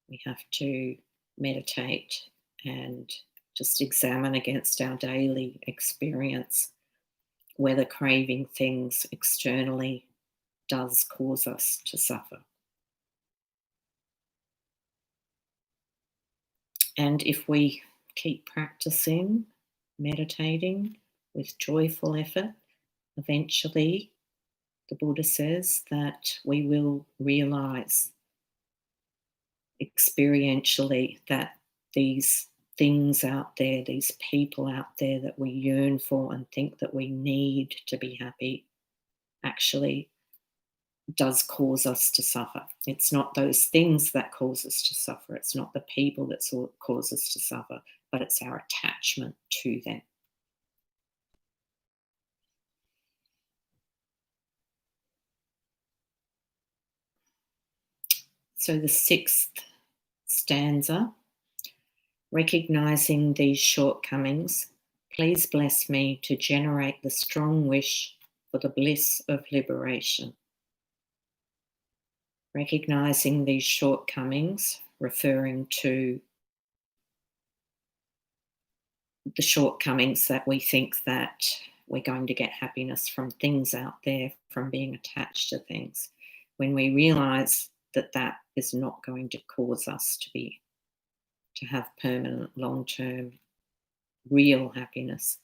We have to meditate and just examine against our daily experience whether craving things externally does cause us to suffer. And if we keep practicing, meditating with joyful effort, eventually the Buddha says that we will realize experientially that these things out there, these people out there that we yearn for and think that we need to be happy, actually does cause us to suffer. It's not those things that cause us to suffer. It's not the people that cause us to suffer, but it's our attachment to them. So the 6th stanza, recognizing these shortcomings, please bless me to generate the strong wish for the bliss of liberation. Recognizing these shortcomings, referring to the shortcomings that we think that we're going to get happiness from things out there, from being attached to things. When we realize that that is not going to cause us to have permanent, long-term, real happiness.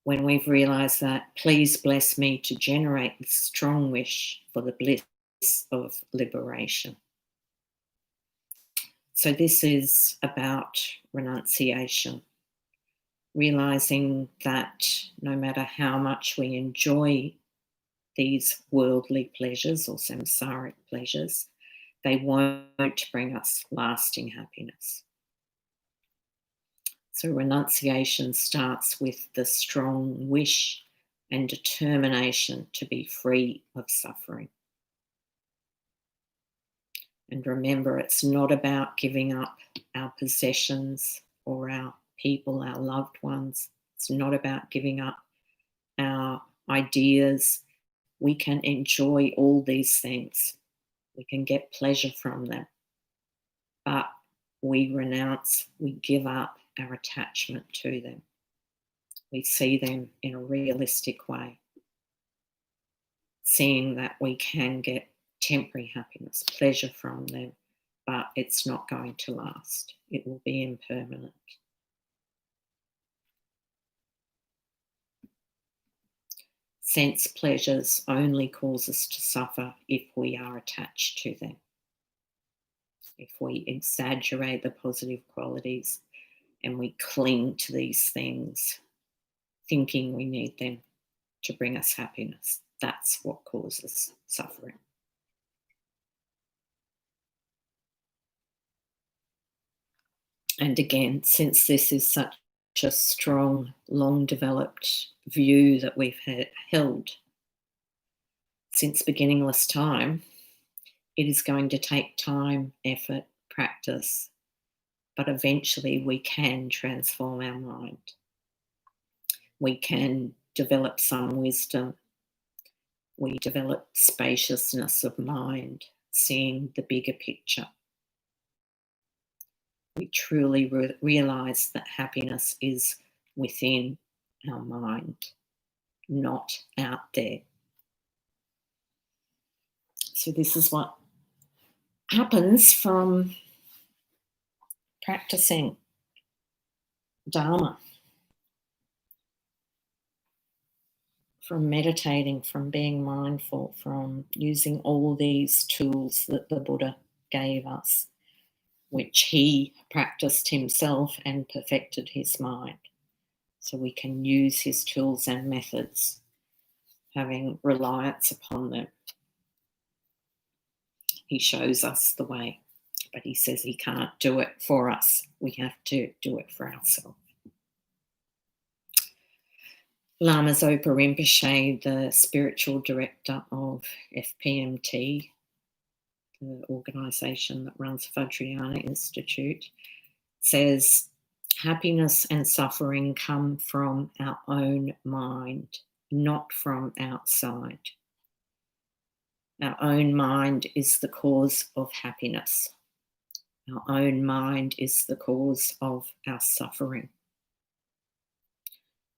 When we've realised that, please bless me to generate the strong wish for the bliss of liberation. So this is about renunciation, realising that no matter how much we enjoy these worldly pleasures or samsaric pleasures, they won't bring us lasting happiness. So renunciation starts with the strong wish and determination to be free of suffering. And remember, it's not about giving up our possessions or our people, our loved ones. It's not about giving up our ideas. We can enjoy all these things. We can get pleasure from them. But we renounce, we give up our attachment to them. We see them in a realistic way, seeing that we can get temporary happiness, pleasure from them, but it's not going to last. It will be impermanent. Sense pleasures only cause us to suffer if we are attached to them. If we exaggerate the positive qualities and we cling to these things, thinking we need them to bring us happiness, that's what causes suffering. And again, since this is such a strong, long-developed view that we've held since beginningless time, it is going to take time, effort, practice, but eventually we can transform our mind. We can develop some wisdom. We develop spaciousness of mind, seeing the bigger picture. We truly realise that happiness is within our mind, not out there. So this is what happens from practicing Dharma, from meditating, from being mindful, from using all these tools that the Buddha gave us, which he practiced himself and perfected his mind. So we can use his tools and methods, having reliance upon them. He shows us the way, but he says he can't do it for us. We have to do it for ourselves. Lama Zopa Rinpoche, the spiritual director of FPMT, the organisation that runs Vajrayana Institute, says happiness and suffering come from our own mind, not from outside. Our own mind is the cause of happiness. Our own mind is the cause of our suffering.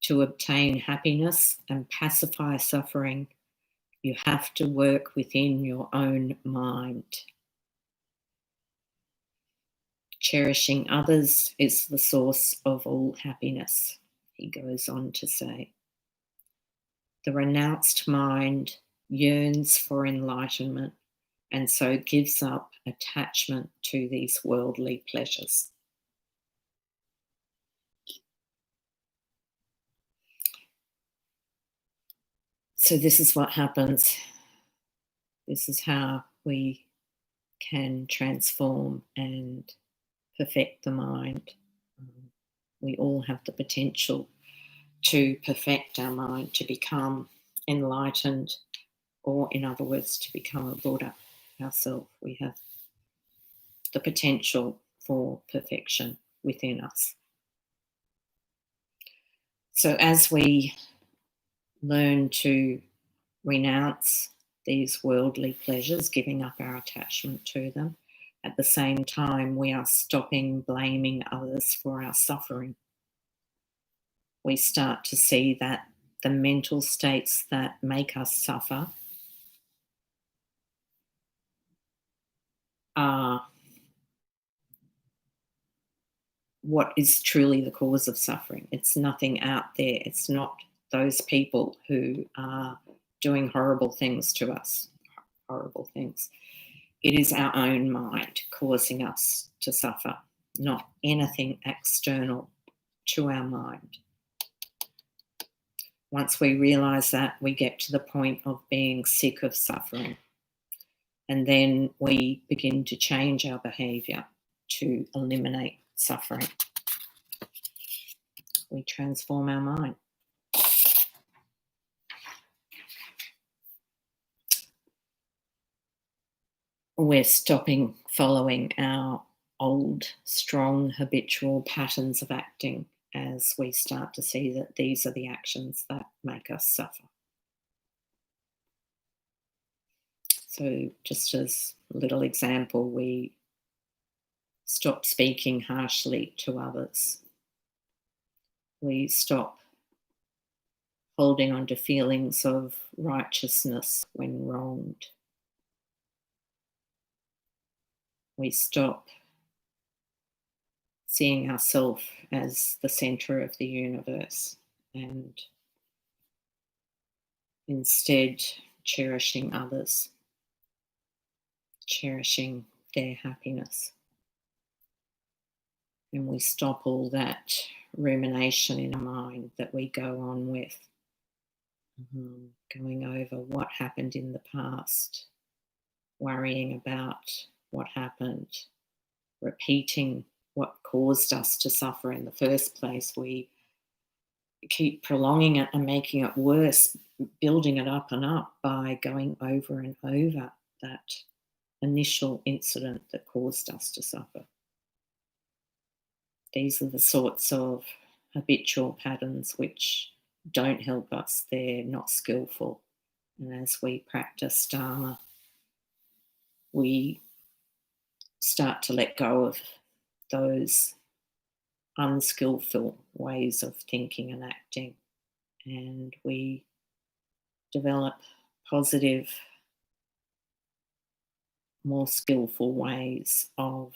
To obtain happiness and pacify suffering, you have to work within your own mind. Cherishing others is the source of all happiness, he goes on to say. The renounced mind yearns for enlightenment and so gives up attachment to these worldly pleasures. So this is what happens. This is how we can transform and perfect the mind. We all have the potential to perfect our mind, to become enlightened, or in other words, to become a Buddha ourselves. We have the potential for perfection within us. So as we learn to renounce these worldly pleasures, giving up our attachment to them. At the same time, we are stopping blaming others for our suffering. We start to see that the mental states that make us suffer are what is truly the cause of suffering. It's nothing out there. It's not those people who are doing horrible things to us, horrible things. It is our own mind causing us to suffer, not anything external to our mind. Once we realise that, we get to the point of being sick of suffering. And then we begin to change our behaviour to eliminate suffering. We transform our mind. We're stopping following our old, strong, habitual patterns of acting as we start to see that these are the actions that make us suffer. So just as a little example, we stop speaking harshly to others. We stop holding on to feelings of righteousness when wronged. We stop seeing ourselves as the centre of the universe and instead cherishing others, cherishing their happiness. And we stop all that rumination in our mind that we go on with, going over what happened in the past, worrying about what happened, repeating what caused us to suffer in the first place. We keep prolonging it and making it worse, building it up and up by going over and over that initial incident that caused us to suffer. These are the sorts of habitual patterns which don't help us. They're not skillful. And as we practice Dharma, we start to let go of those unskillful ways of thinking and acting, and we develop positive, more skillful ways of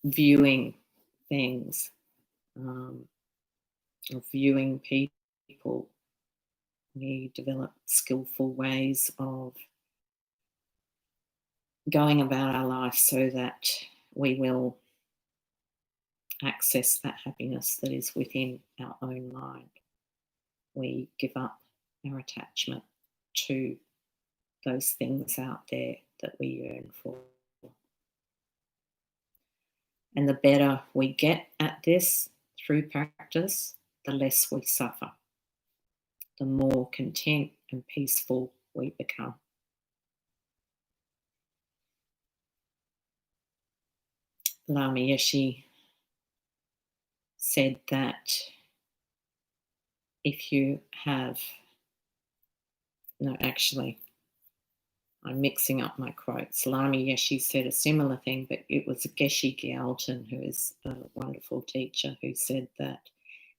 viewing things, of viewing people. We develop skillful ways of going about our life so that we will access that happiness that is within our own mind. We give up our attachment to those things out there that we yearn for. And the better we get at this through practice, the less we suffer, the more content and peaceful we become. Lama Yeshe said that if you have, I'm mixing up my quotes. Lama Yeshe said a similar thing, but it was Geshe Gyalten, who is a wonderful teacher, who said that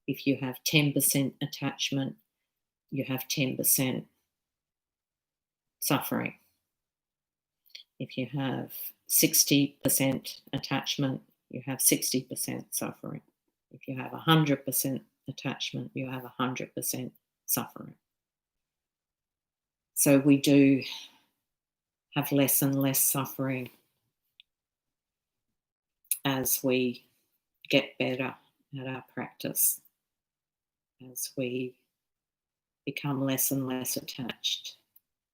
if you have 10% attachment, you have 10% suffering. If you have 60% attachment, you have 60% suffering. If you have 100% attachment, you have 100% suffering. So we do have less and less suffering as we get better at our practice, as we become less and less attached.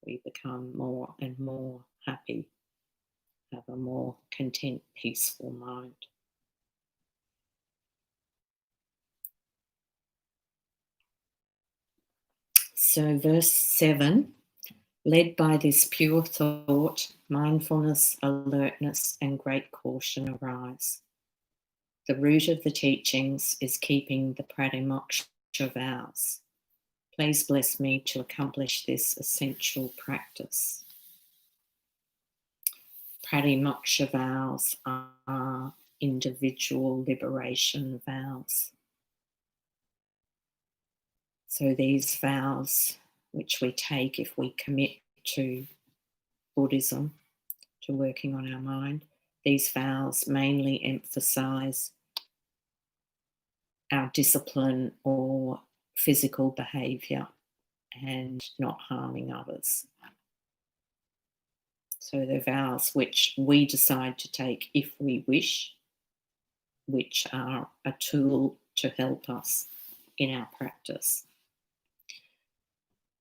We become more and more happy, have a more content, peaceful mind. So verse 7, led by this pure thought, mindfulness, alertness, and great caution arise. The root of the teachings is keeping the pratimoksha vows. Please bless me to accomplish this essential practice. Pratimoksha vows are individual liberation vows. So these vows, which we take if we commit to Buddhism, to working on our mind, these vows mainly emphasize our discipline or physical behaviour and not harming others. So they're vows which we decide to take if we wish, which are a tool to help us in our practice.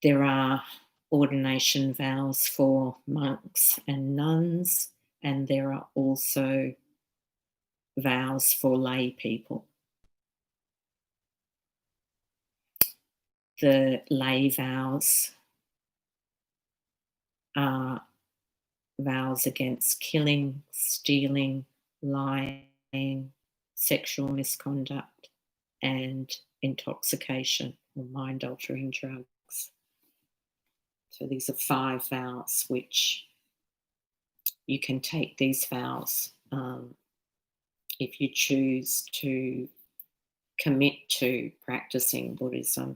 There are ordination vows for monks and nuns, and there are also vows for lay people. The lay vows are vows against killing, stealing, lying, sexual misconduct, and intoxication or mind-altering drugs. So these are 5 vows which you can take these vows if you choose to commit to practicing Buddhism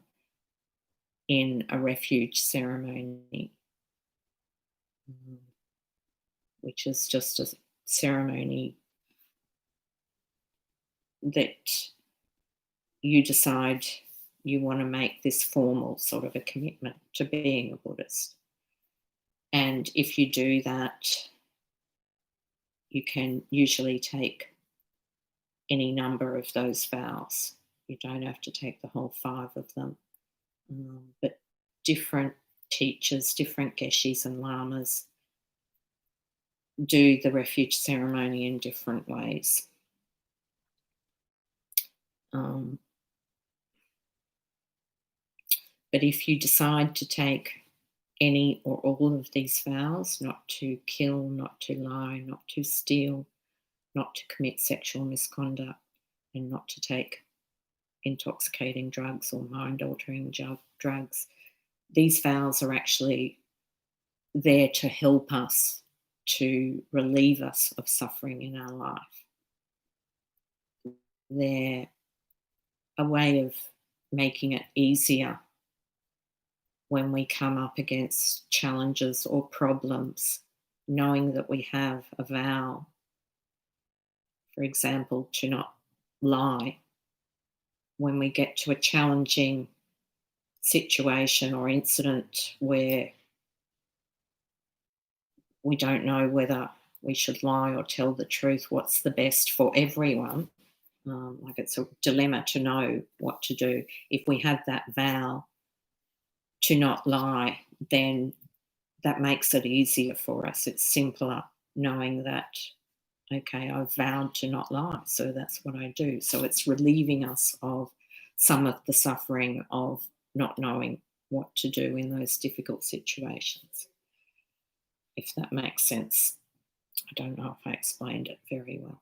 in a refuge ceremony, which is just a ceremony that you decide you want to make this formal sort of a commitment to being a Buddhist. And if you do that, you can usually take any number of those vows. You don't have to take the whole 5 of them. But different teachers, different geshis and lamas do the refuge ceremony in different ways. But if you decide to take any or all of these vows, not to kill, not to lie, not to steal, not to commit sexual misconduct, and not to take intoxicating drugs or mind-altering drugs, these vows are actually there to help us, to relieve us of suffering in our life. They're a way of making it easier when we come up against challenges or problems, knowing that we have a vow, for example, to not lie. When we get to a challenging situation or incident where we don't know whether we should lie or tell the truth, what's the best for everyone, like it's a dilemma to know what to do. If we have that vow to not lie, then that makes it easier for us. It's simpler knowing that, okay, I've vowed to not lie, so that's what I do. So it's relieving us of some of the suffering of not knowing what to do in those difficult situations, if that makes sense. I don't know if I explained it very well.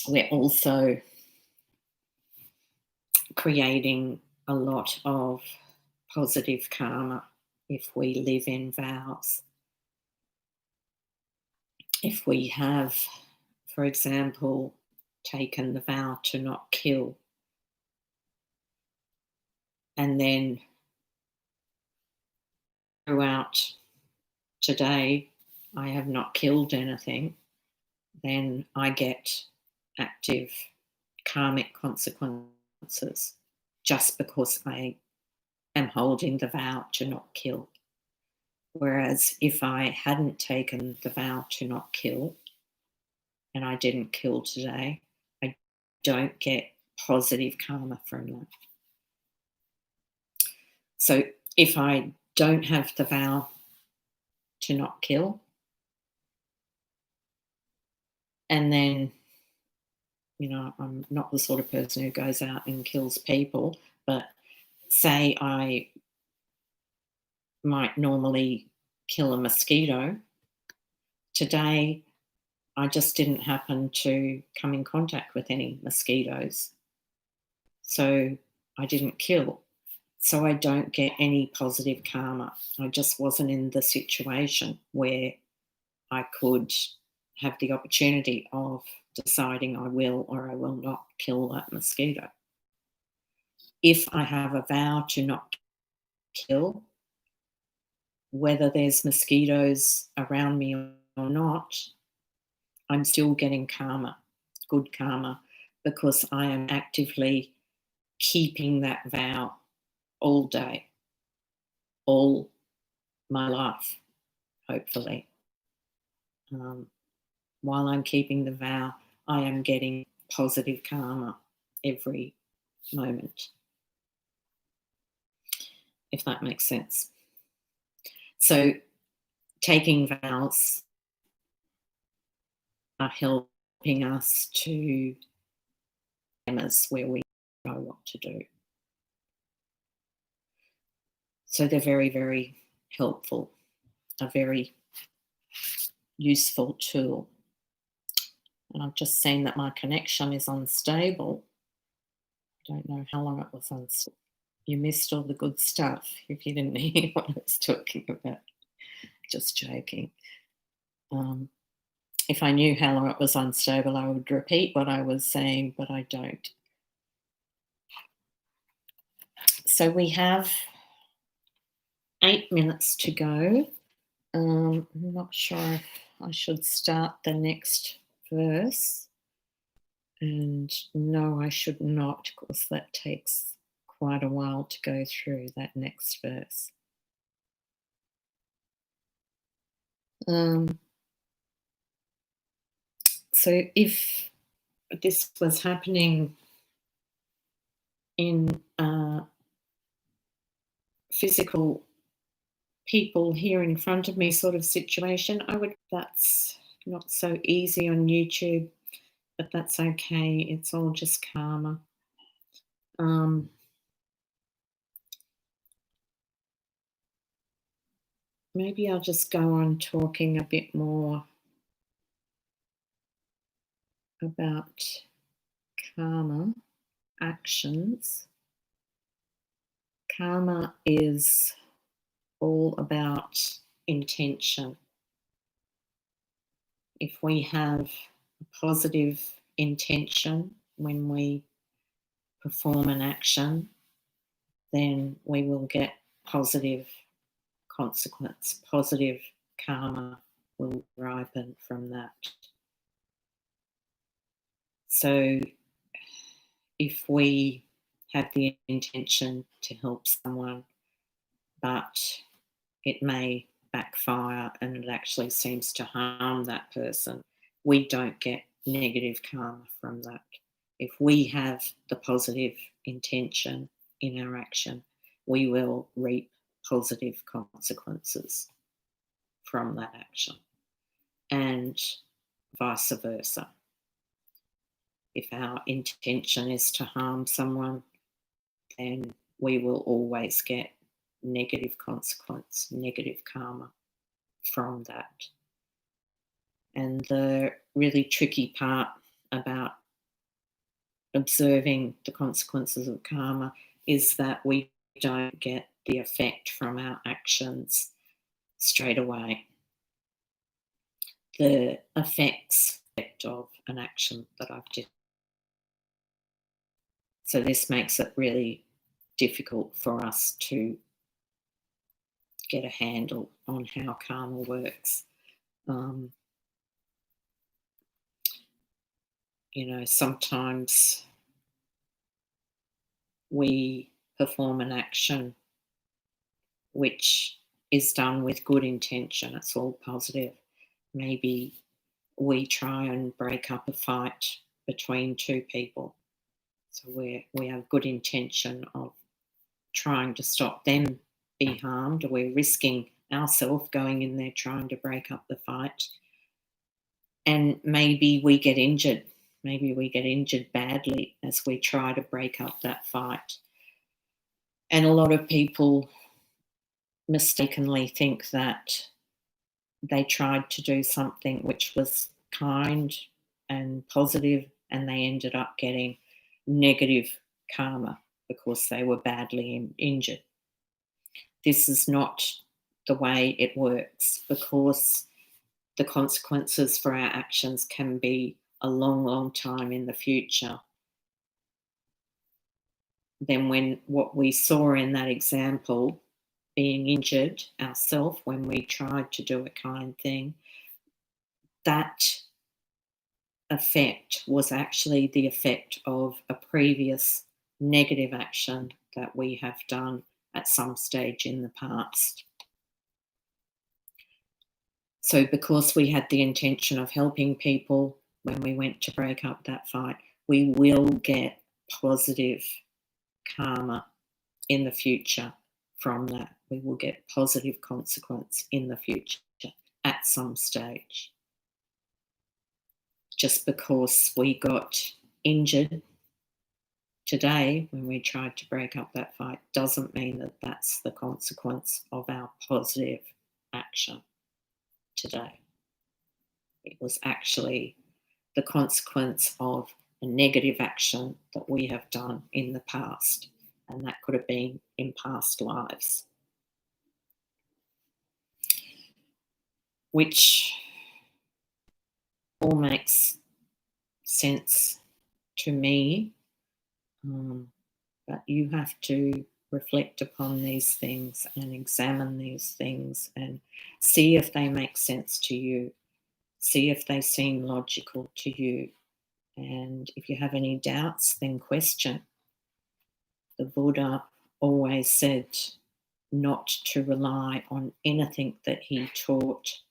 We're also creating a lot of positive karma if we live in vows. If we have, for example, taken the vow to not kill, and then throughout today I have not killed anything, then I get active karmic consequences just because I am holding the vow to not kill. Whereas if I hadn't taken the vow to not kill and I didn't kill today, I don't get positive karma from that. So if I don't have the vow to not kill, and then, you know, I'm not the sort of person who goes out and kills people, but say I might normally kill a mosquito. Today, I just didn't happen to come in contact with any mosquitoes. So I didn't kill. So I don't get any positive karma. I just wasn't in the situation where I could have the opportunity of deciding I will or I will not kill that mosquito. If I have a vow to not kill, whether there's mosquitoes around me or not, I'm still getting karma, good karma, because I am actively keeping that vow all day, all my life, hopefully. While I'm keeping the vow, I am getting positive karma every moment, if that makes sense. So taking vows are helping us to where we know what to do. So they're very, very helpful, a very useful tool. And I've just seen that my connection is unstable. I don't know how long it was unstable. You missed all the good stuff if you didn't hear what I was talking about. Just joking. If I knew how long it was unstable, I would repeat what I was saying, but I don't. So we have 8 minutes to go. I'm not sure if I should start the next verse. And no, I should not, because that takes quite a while to go through that next verse. So if this was happening in physical people here in front of me sort of situation, that's not so easy on YouTube, but that's okay. It's all just karma. Maybe I'll just go on talking a bit more about karma actions. Karma is all about intention. If we have a positive intention when we perform an action, then we will get positive consequence, positive karma will ripen from that. So if we have the intention to help someone, but it may backfire and it actually seems to harm that person, we don't get negative karma from that. If we have the positive intention in our action, we will reap positive consequences from that action, and vice versa. If our intention is to harm someone, then we will always get negative consequence, negative karma from that. And the really tricky part about observing the consequences of karma is that we don't get the effect from our actions straight away. The effects of an action that I've did. So this makes it really difficult for us to get a handle on how karma works. Sometimes we perform an action which is done with good intention. It's all positive. Maybe we try and break up a fight between two people. So we have good intention of trying to stop them be harmed. We're risking ourselves going in there trying to break up the fight. And maybe we get injured. Maybe we get injured badly as we try to break up that fight. And a lot of people mistakenly think that they tried to do something which was kind and positive, and they ended up getting negative karma because they were badly injured. This is not the way it works, because the consequences for our actions can be a long, long time in the future. Then when what we saw in that example, being injured ourselves when we tried to do a kind thing, that effect was actually the effect of a previous negative action that we have done at some stage in the past. So because we had the intention of helping people when we went to break up that fight, we will get positive karma in the future from that. We will get positive consequence in the future at some stage. Just because we got injured today when we tried to break up that fight doesn't mean that that's the consequence of our positive action today. It was actually the consequence of a negative action that we have done in the past, and that could have been in past lives, which all makes sense to me, but you have to reflect upon these things and examine these things and see if they make sense to you, see if they seem logical to you, and if you have any doubts, then question. The Buddha always said not to rely on anything that he taught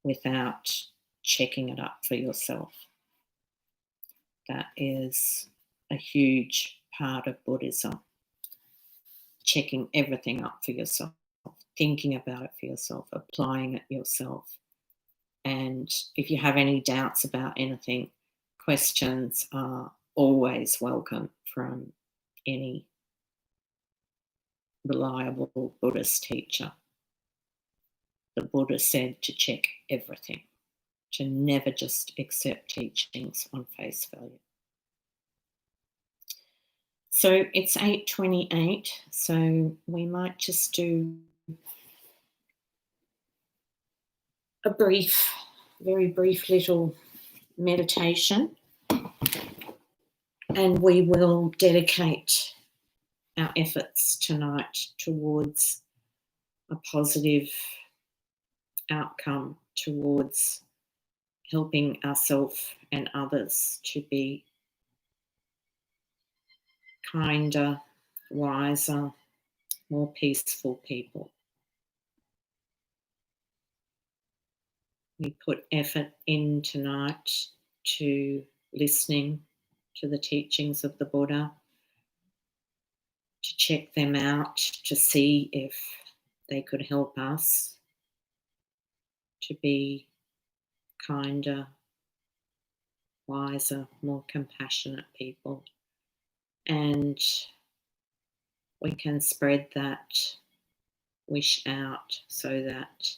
without checking it up for yourself. That is a huge part of Buddhism. Checking everything up for yourself, thinking about it for yourself, applying it yourself. And if you have any doubts about anything, questions are always welcome from any reliable Buddhist teacher. The Buddha said to check everything, to never just accept teachings on face value. So it's 8:28, so we might just do a very brief little meditation, and we will dedicate our efforts tonight towards a positive outcome, towards helping ourselves and others to be kinder, wiser, more peaceful people. We put effort in tonight to listening to the teachings of the Buddha, to check them out, to see if they could help us to be kinder, wiser, more compassionate people. And we can spread that wish out so that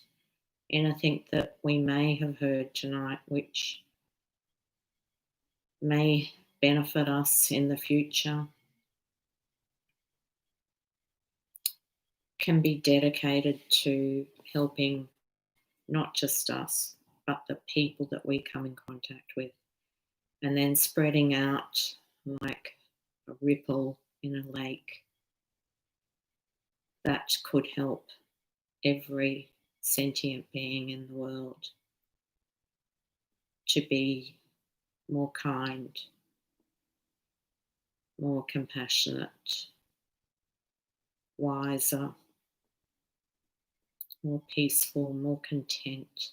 anything that we may have heard tonight which may benefit us in the future can be dedicated to helping not just us, but the people that we come in contact with, and then spreading out like a ripple in a lake that could help every sentient being in the world to be more kind, more compassionate, wiser, more peaceful, more content,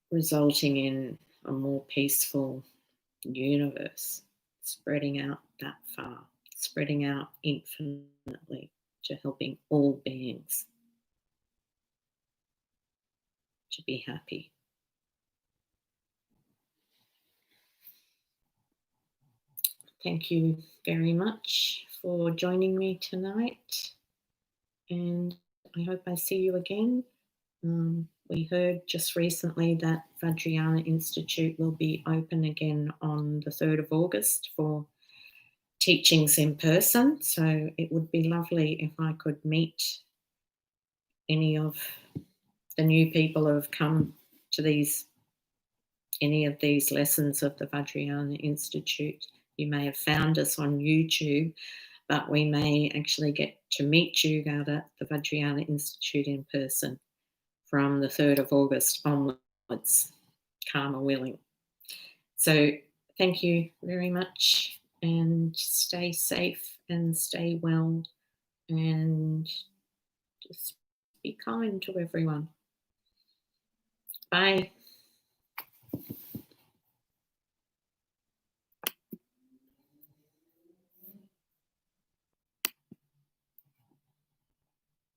resulting in a more peaceful universe, spreading out that far, spreading out infinitely to helping all beings to be happy. Thank you very much for joining me tonight, and I hope I see you again we heard just recently that Vajrayana Institute will be open again on the 3rd of August for teachings in person. So it would be lovely if I could meet any of the new people who have come to any of these lessons of the Vajrayana Institute. You may have found us on YouTube, but we may actually get to meet you out at the Vajrayana Institute in person from the 3rd of August onwards, karma willing. So thank you very much, and stay safe and stay well, and just be kind to everyone. Bye.